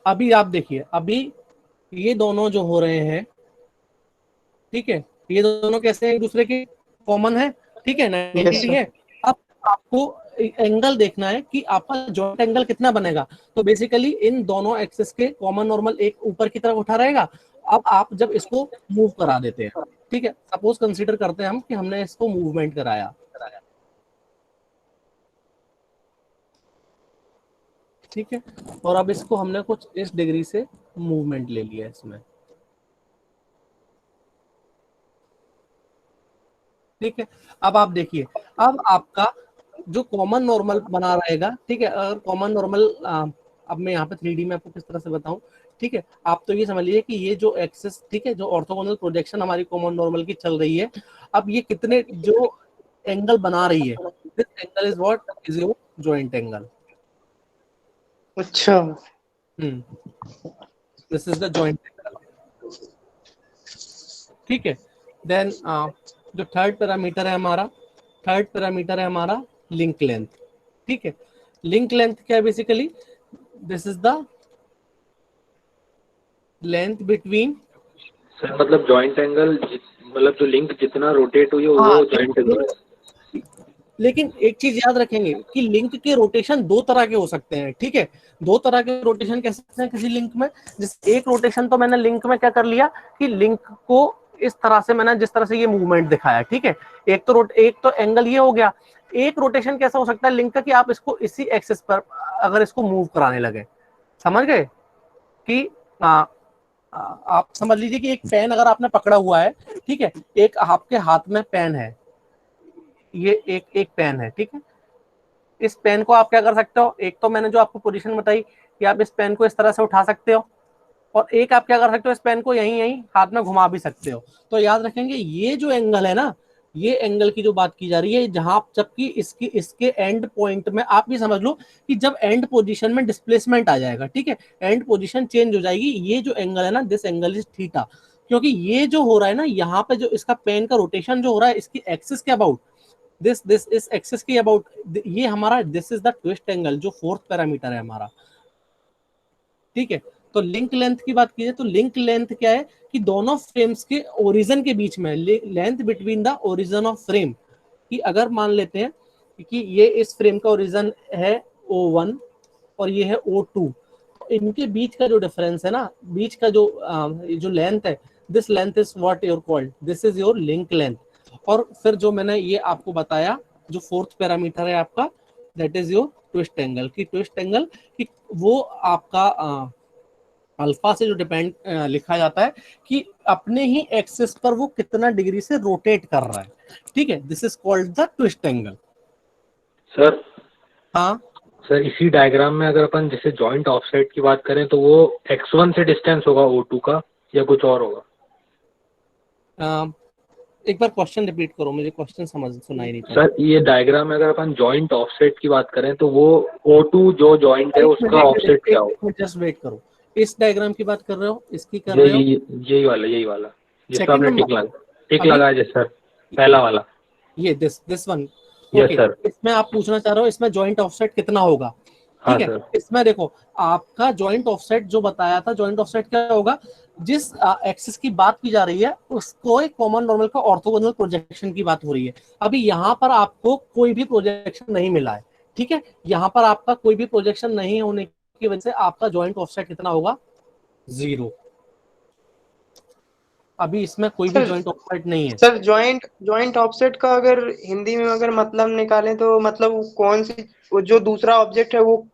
अभी आप देखिए, अभी ये दोनों जो हो रहे हैं, ठीक है, ये दोनों कैसे हैं, एक दूसरे के कॉमन है, ठीक है, 90 है। अब आपको एंगल देखना है कि आपका जॉइंट एंगल कितना बनेगा, तो बेसिकली इन दोनों एक्सिस के कॉमन नॉर्मल एक ऊपर की तरफ उठा रहेगा। अब आप जब इसको मूव करा देते हैं, ठीक है, सपोज कंसीडर करते हैं हम कि हमने इसको मूवमेंट कराया, ठीक है, और अब इसको हमने कुछ इस डिग्री से मूवमेंट ले लिया इसमें, ठीक है। अब आप देखिए, अब आपका जो कॉमन नॉर्मल बना रहेगा, ठीक है, अगर कॉमन नॉर्मल अब मैं यहाँ पे 3D में आपको किस तरह से बताऊं, ठीक है, आप तो ये समझ लीजिए कि ये जो एक्सिस, ठीक है, जो ऑर्थोगोनल प्रोजेक्शन हमारी कॉमन नॉर्मल की चल रही है, अब ये कितने जो एंगल बना रही है, this angle is what, is your joint angle. अच्छा। This is the joint angle, ठीक है। देन जो थर्ड पैरामीटर है हमारा, थर्ड पैरामीटर है हमारा लिंक लेंथ, ठीक है। लिंक लेंथ क्या है, basically this is the length between, sir मतलब जॉइंट एंगल मतलब जो लिंक जितना रोटेट हुई है हाँ, वो जॉइंट एंगल है। लेकिन एक चीज याद रखेंगे कि लिंक के रोटेशन दो तरह के हो सकते हैं, ठीक है, दो तरह के रोटेशन कह सकते हैं किसी लिंक में। जिस एक रोटेशन तो मैंने लिंक में क्या कर लिया कि लिंक को इस तरह से मैंने जिस तरह से ये मूवमेंट दिखाया, ठीक है, एक तो एंगल ये हो गया। एक रोटेशन कैसा हो सकता है लिंक का कि आप इसको इसी एक्सिस पर अगर इसको मूव कराने लगे, समझ गए कि आप समझ लीजिए कि एक पेन अगर आपने पकड़ा हुआ है, ठीक है, एक आपके हाथ में पेन है, ये एक पेन है, ठीक है, इस पेन को आप क्या कर सकते हो, एक तो मैंने जो आपको पोजीशन बताई कि आप इस पेन को इस तरह से उठा सकते हो, और एक आप क्या कर सकते हो, इस पेन को यहीं यहीं हाथ में घुमा भी सकते हो। तो याद रखेंगे ये जो एंगल है ना, ये एंगल की जो बात की जा रही है, जहां जबकि इसके एंड पॉइंट में आप ये समझ लो कि जब एंड पोजीशन में डिस्प्लेसमेंट आ जाएगा, ठीक है, एंड पोजीशन चेंज हो जाएगी, ये जो एंगल है ना, दिस एंगल इज थीटा, क्योंकि ये जो हो रहा है ना यहाँ पे जो इसका पेन का रोटेशन जो हो रहा है, इसकी एक्सिस के अबाउट, दिस इस एक्सिस के अबाउट, ये हमारा this is the twist angle जो फोर्थ पैरामीटर है हमारा, ठीक है। तो लिंक लेंथ की बात कीजिए तो लिंक लेंथ क्या है कि दोनों फ्रेम्स के ओरिजिन के बीच में, length between the origin of frame, कि अगर मान लेते हैं कि ये इस फ्रेम का ओरिजिन है O1 और ये है O2, तो इनके बीच का जो डिफरेंस है ना, बीच का जो लेंथ है, this length is what your called, this is your link length. और फिर जो मैंने ये आपको बताया जो फोर्थ पैरामीटर है आपका, that is your twist angle, की ट्विस्ट एंगल कि वो आपका अल्फा से जो डिपेंड लिखा जाता है कि अपने ही एक्सिस पर वो कितना डिग्री से रोटेट कर रहा है, ठीक है, this is called the twist angle. Sir हाँ सर इसी डायग्राम में अगर अपन जैसे जॉइंट ऑफसेट की बात करें तो वो x1 से डिस्टेंस होगा O2 का या कुछ और होगा? एक बार क्वेश्चन रिपीट करो, मुझे क्वेश्चन समझ सुनाई नहीं पड़ा। सर ये डायग्राम में अगर अपन जॉइंट ऑफसेट की बात करें तो वो O2 जो जॉइंट है एक उसका मिनट ऑफसेट क्या होगा? एक मिनट जस्ट वेट करो। इस डायग्राम की बात कर रहे हो, इसकी कर रहे हो? यही वाला जिस पे सेकंड आपने नंबर टिक अभी लगाया सर, पहला वाला। ये this one. Yes okay, sir. इसमें आप पूछना चाह रहे हो इसमें जॉइंट ऑफसेट कितना होगा? हाँ ठीक है, सर। इसमें देखो आपका जॉइंट ऑफसेट जो बताया था, जॉइंट ऑफसेट क्या होगा? जिस एक्सिस की बात की जा रही है उसको एक कॉमन नॉर्मल का ऑर्थोगोनल प्रोजेक्शन की बात हो रही है। अभी यहाँ पर आपको कोई भी प्रोजेक्शन नहीं मिला है, ठीक है, यहाँ पर आपका कोई भी प्रोजेक्शन नहीं होने की वजह से आपका जॉइंट ऑफसेट कितना होगा? 0। अभी इसमें कोई भी सर जॉइंट ऑफसेट नहीं है। सर जॉइंट जॉइंट ऑफसेट का अगर हिंदी में अगर मतलब निकालें तो मतलब वो कौन सी, वो जो दूसरा ऑब्जेक्ट है वो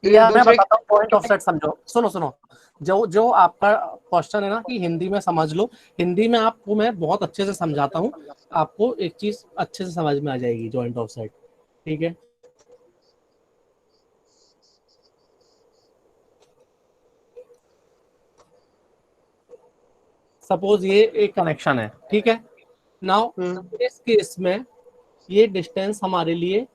यार मैं दूसरे बताता हूँ जॉइंट ऑफसेट समझो, सुनो सुनो। जो जो आपका क्वेश्चन है ना कि हिंदी में समझ लो, हिंदी में आपको मैं बहुत अच्छे से समझाता हूँ, आपको एक चीज अच्छे से समझ में आ जाएगी जॉइंट ऑफसेट। ठीक है, सपोज ये एक कनेक्शन है, ठीक है। नाउ इस केस में ये डिस्टेंस हमारे लिए,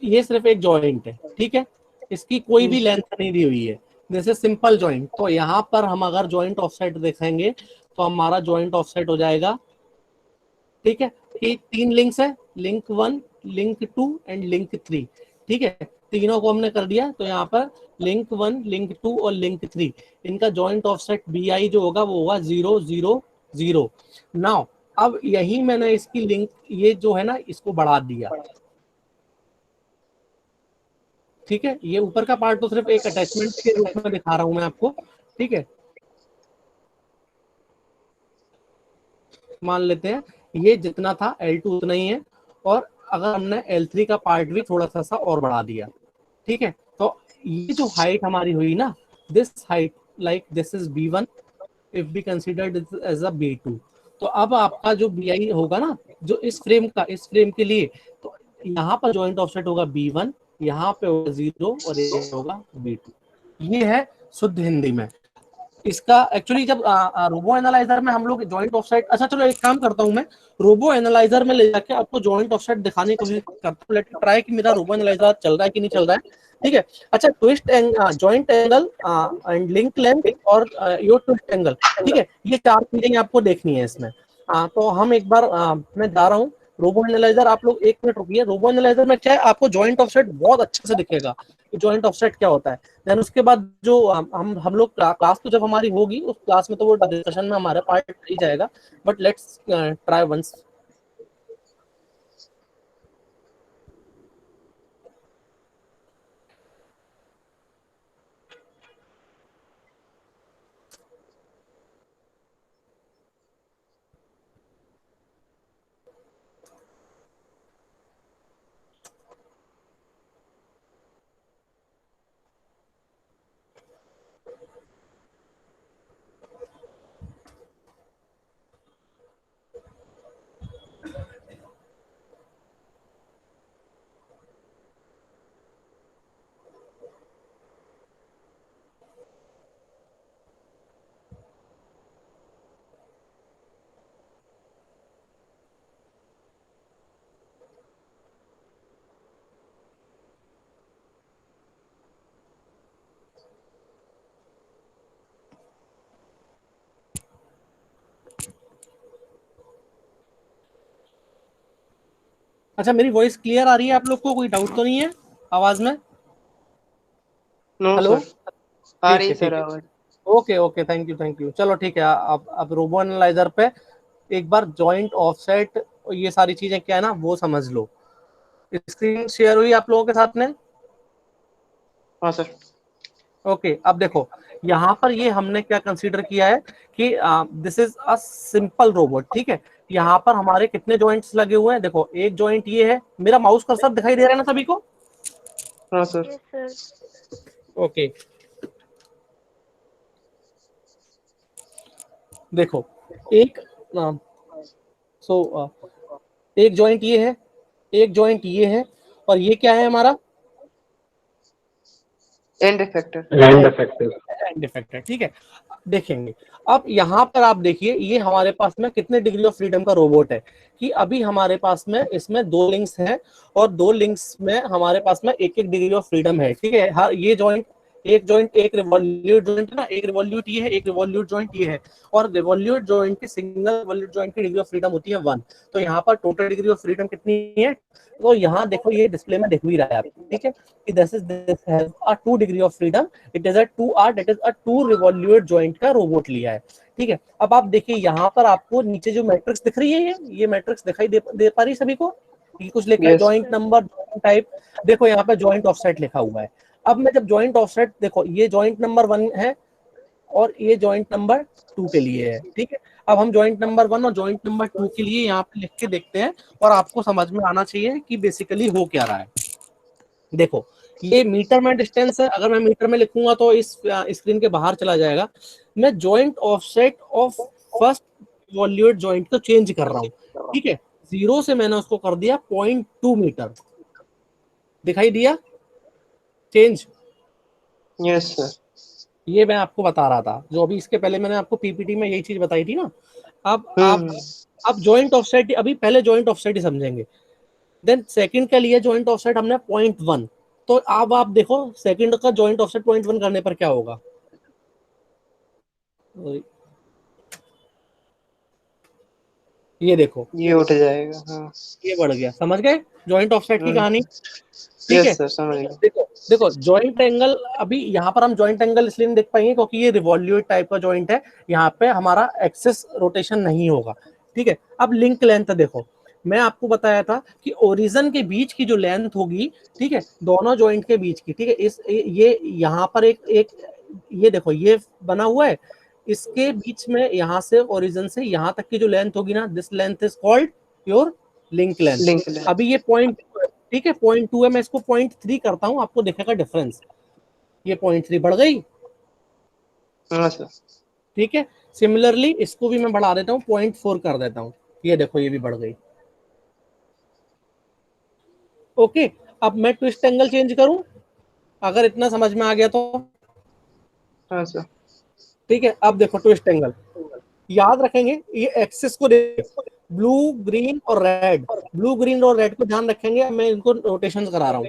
ये सिर्फ एक जॉइंट है, ठीक है, इसकी कोई भी लेंथ नहीं दी हुई है, जैसे सिंपल जॉइंट। तो यहाँ पर हम अगर जॉइंट ऑफसेट देखेंगे तो हमारा जॉइंट ऑफसेट हो जाएगा, ठीक है, कि 3 लिंक्स है, लिंक 1, लिंक 2 एंड लिंक 3, ठीक है, तीनों को हमने कर दिया तो यहाँ पर लिंक 1, लिंक 2 और लिंक 3, इनका जॉइंट ऑफसेट BI जो होगा वो होगा 0 0 0। नाउ अब यही मैंने इसकी लिंक, ये जो है ना इसको बढ़ा दिया, ठीक है, ये ऊपर का पार्ट तो सिर्फ एक अटैचमेंट के रूप में दिखा रहा हूं मैं आपको, ठीक है। मान लेते हैं ये जितना था L2 उतना ही है, और अगर हमने L3 का पार्ट भी थोड़ा सा और बढ़ा दिया, ठीक है, तो ये जो हाइट हमारी हुई ना, this height like this is B1 if be considered as a B2। तो अब आपका जो BI होगा ना, जो इस फ्रेम का, इस फ्रेम के लिए, तो यहाँ पर जॉइंट ऑफसेट होगा B1, यहाँ पे होगा 0 और ये होगा B2। ये है शुद्ध हिंदी में इसका। एक्चुअली जब रोबो एनालाइजर में हम लोग जॉइंट ऑफसेट, अच्छा चलो एक काम करता हूं मैं, रोबो एनालाइजर में ले जाके आपको जॉइंट ऑफसेट दिखाने की कोशिश करता हूं, लेट ट्राई कि मेरा रोबो एनालाइजर चल रहा है कि नहीं चल रहा है, ठीक है। अच्छा, twist joint angle and link length और योर ट्विस्ट एंगल, ठीक है, ये 4 चीजें आपको देखनी है इसमें। तो हम एक बार मैं जा रहा हूँ रोबो एनालाइजर, आप लोग 1 मिनट रुकिए। रोबो एनालाइजर में क्या है, आपको जॉइंट ऑफसेट बहुत अच्छे से दिखेगा कि जॉइंट ऑफसेट क्या होता है। देन उसके बाद जो हम लोग क्लास तो जब हमारी होगी उस क्लास में तो वो डिस्कशन में हमारा पार्ट ही जाएगा, बट लेट्स ट्राई वंस। अच्छा, मेरी वॉइस क्लियर आ रही है आप लोग को? कोई डाउट तो नहीं है आवाज में? नो हेलो, सर, आ ठीक रही है सर ठीक है, आवाज। Okay okay, thank you thank you. चलो ठीक है, अब रोबो एनालाइजर पे एक बार जॉइंट ऑफसेट ये सारी चीजें क्या है ना वो समझ लो। स्क्रीन शेयर हुई आप लोगों के साथ में? हाँ सर। ओके, अब देखो यहाँ पर ये हमने क्या कंसीडर किया है कि this is a simple robot, ठीक है। यहाँ पर हमारे कितने जॉइंट्स लगे हुए हैं, देखो एक जॉइंट ये है, मेरा माउस कर्सर दिखाई दे रहा है ना सभी को? हाँ सर। ओके, देखो एक एक जॉइंट ये है, एक जॉइंट ये है, और ये क्या है हमारा? And effector. And effective. And effector, ठीक है। देखेंगे अब यहाँ पर आप देखिए, ये हमारे पास में कितने डिग्री ऑफ फ्रीडम का रोबोट है कि अभी हमारे पास में इसमें 2 लिंक्स हैं और 2 लिंक्स में हमारे पास में एक एक डिग्री ऑफ फ्रीडम है, ठीक है। हर ये जॉइंट, एक जॉइंट, एक रिवॉल्यूट जॉइंट है ना, एक रिवॉल्यूट ये है, एक रिवॉल्यूट जॉइंट ये है, और रिवॉल्यूट जॉइंट की सिंगल रिवॉल्यूट जॉइंट की डिग्री ऑफ फ्रीडम होती है 1। तो यहाँ पर टोटल डिग्री ऑफ फ्रीडम कितनी है, तो यहाँ देखो ये डिस्प्ले में दिख भी रहा है आपको, ठीक है, कि this has a 2 degree of freedom, it is a 2R, that is a 2 revolute joint का रोबोट लिया है, ठीक है। अब आप देखिए यहाँ पर आपको नीचे जो मैट्रिक्स दिख रही है, ये मैट्रिक्स दिखाई दे पा रही सभी को, ये कुछ लिखा है Yes. Joint number, joint type, देखो यहाँ पे जॉइंट ऑफसेट लिखा हुआ है। अब मैं जब जॉइंट ऑफसेट, देखो ये जॉइंट नंबर 1 है और ये जॉइंट नंबर 2 के लिए है, ठीक है। अब हम जॉइंट नंबर 1 और जॉइंट नंबर 2 के लिए यहाँ पे लिख के देखते हैं और आपको समझ में आना चाहिए कि बेसिकली हो क्या रहा है। देखो ये मीटर में डिस्टेंस है, अगर मैं मीटर में लिखूंगा तो इस स्क्रीन के बाहर चला जाएगा। मैं joint offset of first वॉल्यूट joint को चेंज कर रहा हूँ, ठीक है। 0 से मैंने उसको कर दिया 0.2 मीटर, दिखाई दिया चेंज। Yes, sir. ये मैं आपको बता रहा था, जो अभी इसके पहले मैंने आपको पीपीटी में यही चीज बताई थी ना। अब आप अब जॉइंट ऑफसेट, अभी पहले जॉइंट ऑफसेट ही समझेंगे, देन सेकंड के लिए जॉइंट ऑफसेट हमने 0.1। तो अब आप देखो सेकंड का जॉइंट ऑफसेट 0.1 करने पर क्या होगा, ये देखो ये उठ जाएगा। हाँ। ये बढ़ गया, समझ गए जॉइंट ऑफसेट की कहानी, ठीक है। Yes, sir, समझ गया। देखो देखो जॉइंट एंगल, अभी यहाँ पर हम जॉइंट एंगल इसलिए नहीं देख पाएंगे क्योंकि ये रिवॉल्यूट टाइप का जॉइंट है, यहाँ पे हमारा एक्सेस रोटेशन नहीं होगा, ठीक है। अब लिंक लेंथ देखो, मैं आपको बताया था कि ओरिजिन के बीच की जो लेंथ होगी, ठीक है, दोनों जॉइंट के बीच की, ठीक है, इस ये यहाँ पर एक ये देखो ये बना हुआ है, इसके बीच में यहाँ से ओरिजिन से यहाँ तक की जो लेंथ होगी ना, this length is called your link length. Link length. अभी ये पॉइंट, ठीक है, 0.2 है, मैं इसको 0.3 करता हूँ, आपको दिखेगा डिफरेंस, ये 0.3 बढ़ गई, हाँ सर। ठीक है। सिमिलरली इसको भी मैं बढ़ा देता हूँ, 0.4 कर देता हूँ, ये देखो ये भी बढ़ गई, ओके। अब मैं ट्विस्ट एंगल चेंज करूं, अगर इतना समझ में आ गया तो, हाँ सर। ठीक है। अब देखो ट्विस्ट एंगल याद रखेंगे, ये एक्सिस को देखो, ब्लू ग्रीन और रेड, ब्लू ग्रीन और रेड को ध्यान रखेंगे, मैं इनको रोटेशन करा रहा हूँ,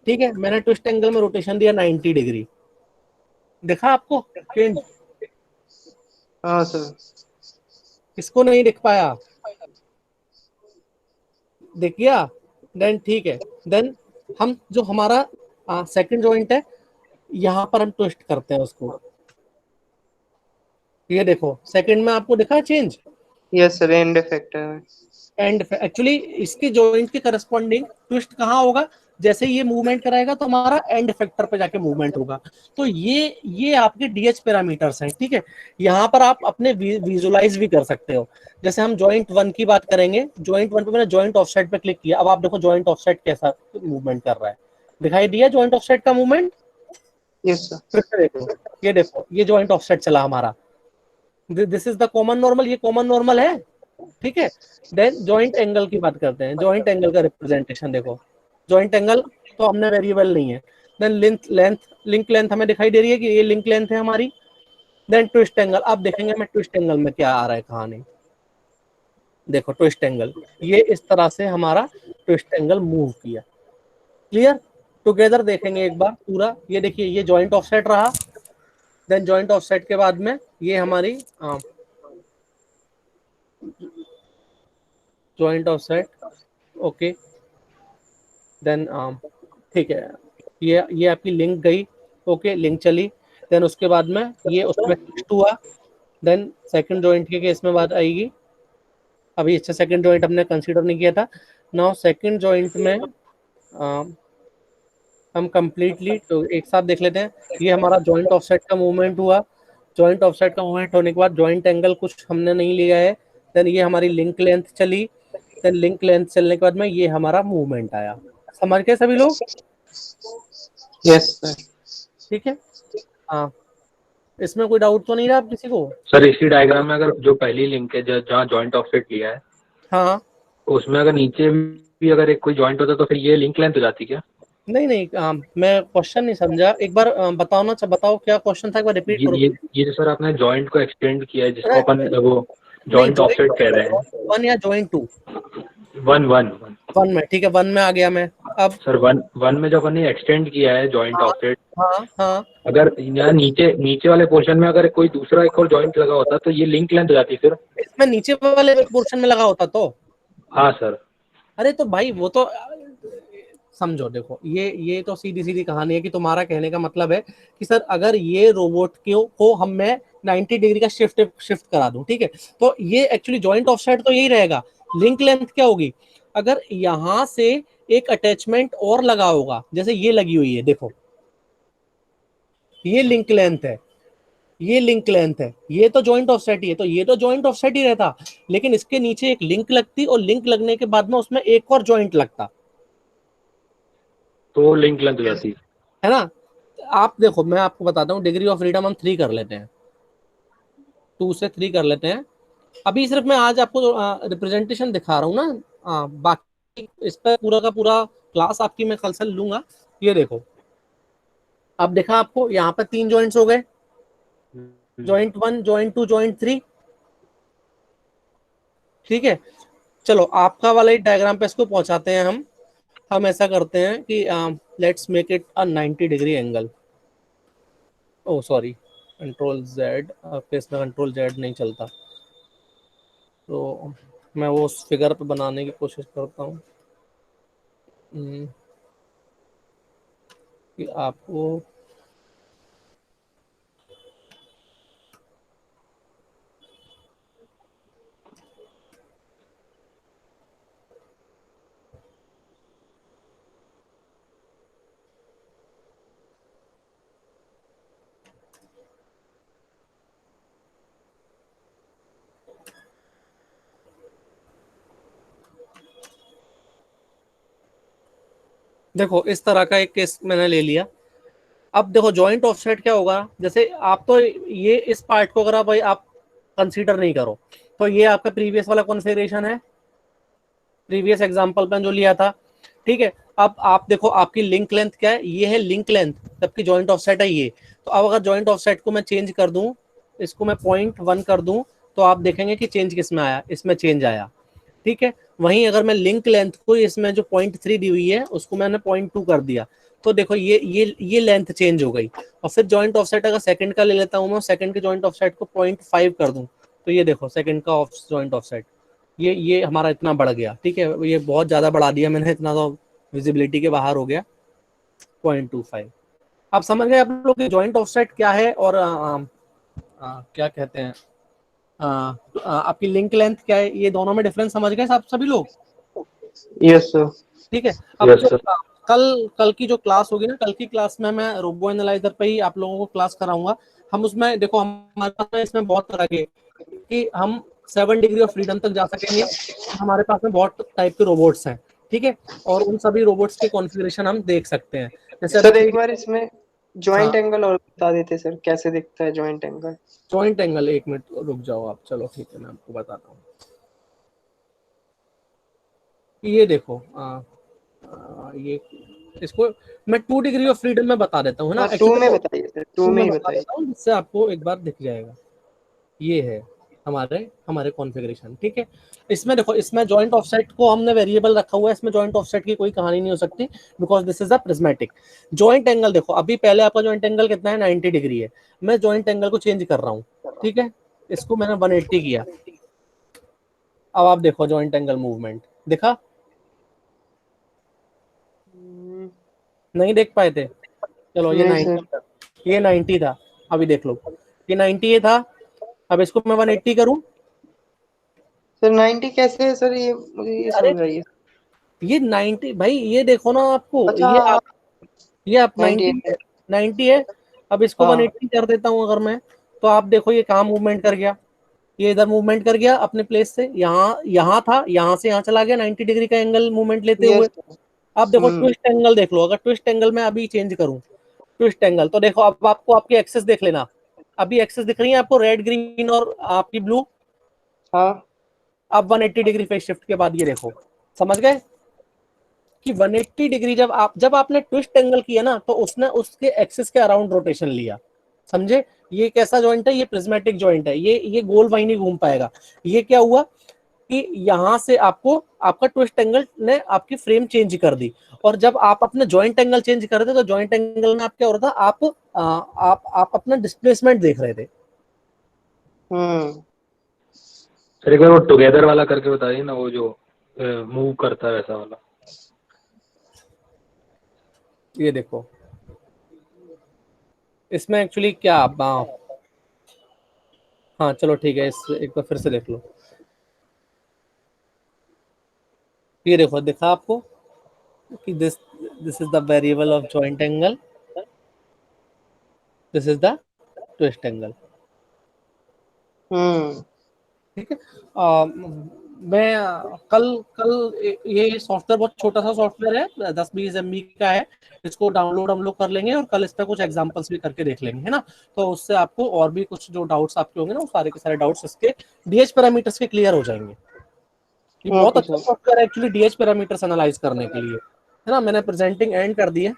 ठीक है। मैंने ट्विस्ट एंगल में रोटेशन दिया 90 डिग्री, देखा आपको चेंज, हाँ सर। इसको नहीं दिख पाया, देखिए, देन ठीक है, देन हम जो हमारा सेकंड जॉइंट है, यहाँ पर हम ट्विस्ट करते हैं उसको, ये देखो सेकंड में आपको दिखा change, yes sir, and effector. And actually इसके जॉइंट के करस्पॉन्डिंग ट्विस्ट कहाँ होगा, जैसे ये मूवमेंट कराएगा तो हमारा एंड इफेक्टर पे जाके मूवमेंट होगा। तो ये आपके डीएच पैरामीटर्स हैं, ठीक है। यहाँ पर आप अपने विजुलाइज भी कर सकते हो, जैसे हम जॉइंट 1 की बात करेंगे, जॉइंट 1 पे मैंने जॉइंट ऑफसेट पे क्लिक किया, अब आप देखो जॉइंट ऑफसेट कैसा मूवमेंट कर रहा है, दिखाई दिया जॉइंट ऑफसेट का मूवमेंट। Yes sir. फिर से देखो ये जॉइंट ऑफसेट चला हमारा, this is the common normal, ये कॉमन नॉर्मल है, ठीक है। देन जॉइंट एंगल की बात करते हैं, जॉइंट एंगल का रिप्रेजेंटेशन देखो, जॉइंट एंगल तो हमने वेरिएबल नहीं है। देन लिंक लेंथ हमें दिखाई दे रही है कि ये लिंक लेंथ है हमारी। देन ट्विस्ट एंगल, अब देखेंगे मैं ट्विस्ट एंगल में क्या आ रहा है कहानी, देखो ट्विस्ट एंगल, ये इस तरह से हमारा ट्विस्ट एंगल मूव किया, क्लियर। टुगेदर देखेंगे एक बार पूरा, ये देखिए ये जॉइंट ऑफसेट रहा, देन जॉइंट ऑफसेट के बाद में ये हमारी जॉइंट ऑफसेट, ओके, देन ठीक है, ये आपकी लिंक गई, ओके, लिंक चली, देन उसके बाद में ये उसमें ट्विस्ट हुआ, देन सेकंड जॉइंट के केस में बात आएगी, अभी अच्छा सेकंड जॉइंट हमने कंसीडर नहीं किया था। नाउ सेकंड जॉइंट में हम कंप्लीटली तो एक साथ देख लेते हैं, ये हमारा जॉइंट ऑफसेट का मूवमेंट हुआ, जॉइंट ऑफसेट का मूवमेंट होने के बाद जॉइंट एंगल कुछ हमने नहीं लिया है, देन ये हमारी लिंक लेंथ चली, देन लिंक लेंथ चलने के बाद में ये हमारा मूवमेंट आया, समझ गए सभी लोग? Yes sir. ठीक है, हाँ, इसमें कोई डाउट तो नहीं रहा आप किसी को? सर इसी डायग्राम में अगर जो पहली लिंक है जहाँ जॉइंट ऑफसेट लिया है, हाँ, उसमें अगर नीचे भी अगर एक कोई जॉइंट होता तो फिर ये लिंक लेंथ हो जाती क्या? नहीं नहीं, मैं क्वेश्चन नहीं समझा, एक बार बताओ ना, बताओ क्या क्वेश्चन था, एक बार रिपीट ये करो। ये ये जो सर आपने जॉइंट को एक्सटेंड किया है, जिसको अरे, अपन वो नहीं जॉइंट जॉइंट ऑफसेट कह रहे हैं। वन या joint two? One one one. One में, ठीक है, वन में आ गया मैं। अब सर वन वन में जब अपन ने एक्सटेंड किया है जॉइंट हाँ ऑफसेट, हाँ हाँ, अगर यहाँ नीचे नीचे वाले पोर्शन में अगर कोई दूसरा एक और जॉइंट लगा होता तो ये लिंक लेंथ हो जाती फिर। इसमें नीचे वाले पोर्शन में लगा होता तो। हाँ सर। अरे तो भाई वो तो समझो, देखो ये तो सीधी सीधी कहानी है कि तुम्हारा कहने का मतलब है कि सर अगर ये रोबोट को हम मैं 90 डिग्री का शिफ्ट शिफ्ट करा दूं, ठीक है, तो ये एक्चुअली जॉइंट ऑफसेट तो यही रहेगा। लिंक लेंथ क्या होगी? अगर यहां से एक अटैचमेंट और लगा होगा, जैसे ये लगी हुई है, देखो ये लिंक लेंथ है, ये लिंक लेंथ है, ये तो जॉइंट ऑफसेट ही है, तो ये तो जॉइंट ऑफसेट ही रहता, लेकिन इसके नीचे एक लिंक लगती और लिंक लगने के बाद में उसमें एक और जॉइंट लगता, तो लिंक लेंथ हो जाती। है ना। आप देखो, मैं आपको बताता हूँ, डिग्री ऑफ फ्रीडम हम 3 कर लेते हैं, 2 से 3 कर लेते हैं। अभी सिर्फ मैं आज आपको रिप्रेजेंटेशन दिखा रहा हूँ ना, बाकी इस पर पूरा का पूरा क्लास आपकी मैं कल से लूंगा। ये देखो, अब देखा आपको यहाँ पे 3 जॉइंट्स हो गए, जॉइंट 1, जॉइंट 2, जॉइंट 3, ठीक है। चलो आपका वाला ही डायग्राम पे इसको पहुंचाते हैं हम ऐसा करते हैं कि let's make it a 90 degree angle. Oh sorry, control Z, इसमें कंट्रोल जेड नहीं चलता, तो मैं वो उस फिगर पे बनाने की कोशिश करता हूँ कि आपको देखो इस तरह का एक केस मैंने ले लिया। अब देखो जॉइंट ऑफसेट क्या होगा, जैसे आप तो ये इस पार्ट को अगर आप भाई आप कंसीडर नहीं करो, तो ये आपका प्रीवियस वाला कॉन्फ़िगरेशन है, प्रीवियस एग्जांपल में जो लिया था, ठीक है। अब आप देखो आपकी लिंक लेंथ क्या है, ये है लिंक लेंथ, जबकि जॉइंट ऑफसेट है ये। तो अब अगर जॉइंट ऑफसेट को मैं चेंज कर दूं, इसको मैं 0.1 कर दूं, तो आप देखेंगे कि चेंज किस में आया, इसमें चेंज आया, ठीक है। वहीं अगर मैं लिंक लेंथ को इसमें जो 0.3 दी हुई है उसको मैंने 0.2 कर दिया, तो देखो ये लेंथ चेंज हो गई। और फिर जॉइंट ऑफसेट अगर सेकंड का ले लेता हूं मैं, सेकंड के जॉइंट ऑफसेट को 0.5 कर दूं, तो ये देखो सेकंड का जॉइंट ऑफसेट ये हमारा इतना बढ़ गया, ठीक है, ये बहुत ज्यादा बढ़ा दिया मैंने, इतना तो विजिबिलिटी के बाहर हो गया, 0.25। आप समझ गए आप लोग जॉइंट ऑफसेट क्या है, और क्या कहते हैं, आपकी लिंक लेंथ क्या है, ये दोनों में डिफरेंस समझ गए सब सभी लोग? Yes sir. ठीक है। अब यस जो सर। कल कल की जो क्लास होगी ना, कल की क्लास में मैं रोबो एनालाइजर पे ही आप लोगों को क्लास कराऊंगा। हम उसमें देखो हमारे पास में इसमें बहुत तरह के, कि हम 7 डिग्री ऑफ फ्रीडम तक जा सकेंगे, हमारे पास में बहुत टाइप के रोबोट्स हैं, ठीक है, और उन सभी रोबोट्स के कॉन्फ़िगरेशन हम देख सकते हैं। जैसे अभी सर एक बार इसमें हाँ, जॉइंट एंगल और बता देते सर, कैसे दिखता है joint angle? Joint angle, 1 minute रुक जाओ आप, चलो ठीक है मैं आपको बताता हूँ। ये देखो ये इसको मैं 2 डिग्री ऑफ फ्रीडम में बता देता हूँ, है ना, हाँ, टू एक्चुअली में देखो बताइए सर, टू 2 में में ही बता बताइए। देता हूँ जिससे आपको एक बार दिख जाएगा। ये है हमारे हमारे कॉन्फ़िगरेशन, ठीक है। इसमें देखो, इसमें जॉइंट ऑफसेट को हमने वेरिएबल रखा हुआ है, इसमें जॉइंट ऑफसेट की कोई कहानी नहीं हो सकती, because this is a prismatic. Joint angle देखो, अभी पहले आपका जॉइंट एंगल कितना है, 90 डिग्री है। मैं जॉइंट एंगल को चेंज कर रहा हूँ, ठीक है, इसको मैंने 180 किया। अब आप देखो जॉइंट एंगल मूवमेंट दिखा, नहीं देख पाए थे? चलो ये नहीं 90 सर। था, ये 90 था, अभी देख लो, ये 90 ये था। अब इसको मैं 180 करूं, सर 90 कैसे है सर, ये मुझे ये अरे समझाइए। ये 90 भाई, ये देखो ना आपको, अच्छा हाँ, ये आप 90 98 है, है। 90 है। अब इसको हाँ 180 कर देता हूं अगर मैं, तो आप देखो ये कहाँ मूवमेंट कर गया, ये इधर मूवमेंट कर गया अपने प्लेस से, यहाँ यहाँ था, यहाँ से यहाँ चला गया 90 डिग्री का एंगल मूवमेंट लेते हुए। यस। अब देखो ट्विस्ट एंगल देख लो, अगर ट्विस्ट एंगल में अभी चेंज करूं, ट्विस्ट एंगल तो देखो, अब आपको आपकी एक्सेस देख लेना, अभी एक्सेस दिख रही है आपको, रेड ग्रीन और आपकी ब्लू। हाँ अब 180 डिग्री फेस शिफ्ट के बाद ये देखो, समझ गए? कि 180 डिग्री जब आपने ट्विस्ट एंगल किया ना, तो उसने उसके एक्सिस के अराउंड रोटेशन लिया, समझे। ये कैसा जॉइंट है, ये प्रिज्मेटिक जॉइंट है, ये गोल वाई नहीं घूम पाएगा। ये क्या हुआ कि यहाँ से आपको आपका ट्विस्ट एंगल ने आपकी फ्रेम चेंज कर दी, और जब आप अपने जॉइंट एंगल चेंज कर रहे थे तो जॉइंट एंगल में आप क्या हो रहा था, आप अपना डिस्प्लेसमेंट देख रहे थे। सर एक बार वो टुगेदर वाला करके बताइए ना, वो जो मूव करता है वैसा वाला। ये देखो, इसमें एक्चुअली क्या हाँ चलो ठीक है, इस एक बार फिर से देख लो। ये देखो, दिखा आपको कि this is the variable of joint angle, this is the twist angle. ठीक है। मैं कल ये सॉफ्टवेयर बहुत छोटा सा सॉफ्टवेयर है, 10-20 MB का है। इसको डाउनलोड हम लोग कर लेंगे और कल इस पर कुछ एग्जांपल्स भी करके देख लेंगे, है ना। तो उससे आपको और भी कुछ जो डाउट्स आपके होंगे ना, वो सारे के सारे डाउट्स इसके डीएच पैरामीटर्स के क्लियर हो जाएंगे। ये बहुत अच्छा सॉफ्टवेयर है एक्चुअली डीएच पैरामीटर्स एनालाइज करने के लिए, है ना। मैंने प्रेजेंटिंग एंड कर दी है।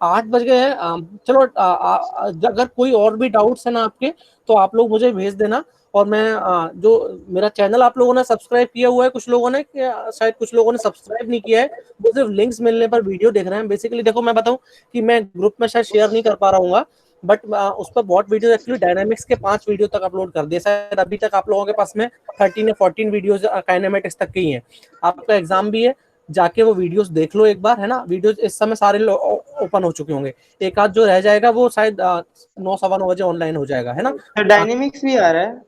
8 बज गए हैं। चलो अगर कोई और भी डाउट्स है ना आपके, तो आप लोग मुझे भेज देना। और मैं जो मेरा चैनल आप लोगों ने सब्सक्राइब किया हुआ है, कुछ लोगों ने शायद कुछ लोगों ने सब्सक्राइब नहीं किया है, वो सिर्फ लिंक्स मिलने पर वीडियो देख रहे हैं। बेसिकली देखो, मैं बताऊं कि मैं ग्रुप में शायद शेयर नहीं कर पा रहा हूँ, बट उस पर बहुत वीडियो एक्चुअली डायनामिक्स के 5 वीडियो तक अपलोड कर दिए। शायद अभी तक आप लोगों के पास में 13 या 14 वीडियोज काइनेमेटिक्स तक की हैं। आपका एग्जाम भी है, जाके वो वीडियोस देख लो एक बार, है ना। वीडियोस इस समय सारे ओपन हो चुके होंगे। एक आध जो रह जाएगा वो शायद 9-9:15 बजे ऑनलाइन हो जाएगा, है ना। डायनेमिक्स भी आ रहा है,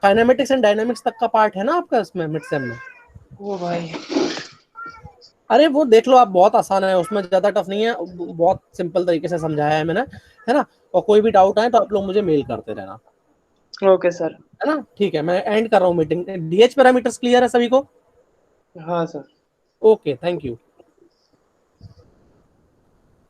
काइनेमेटिक्स एंड डायनामिक्स तक का पार्ट है ना आपका इसमें मिड सेम में। वो भाई अरे वो देख लो आप, बहुत आसान है, उसमें ज्यादा टफ नहीं है, बहुत सिंपल तरीके से समझाया है मैंने, है ना। और कोई भी डाउट आए तो आप लोग मुझे मेल करते रहना, ओके सर। है ना। ठीक है, मैं एंड कर रहा हूँ मीटिंग। डीएच पैरामीटर्स क्लियर है सभी को? हाँ सर। Okay, thank you.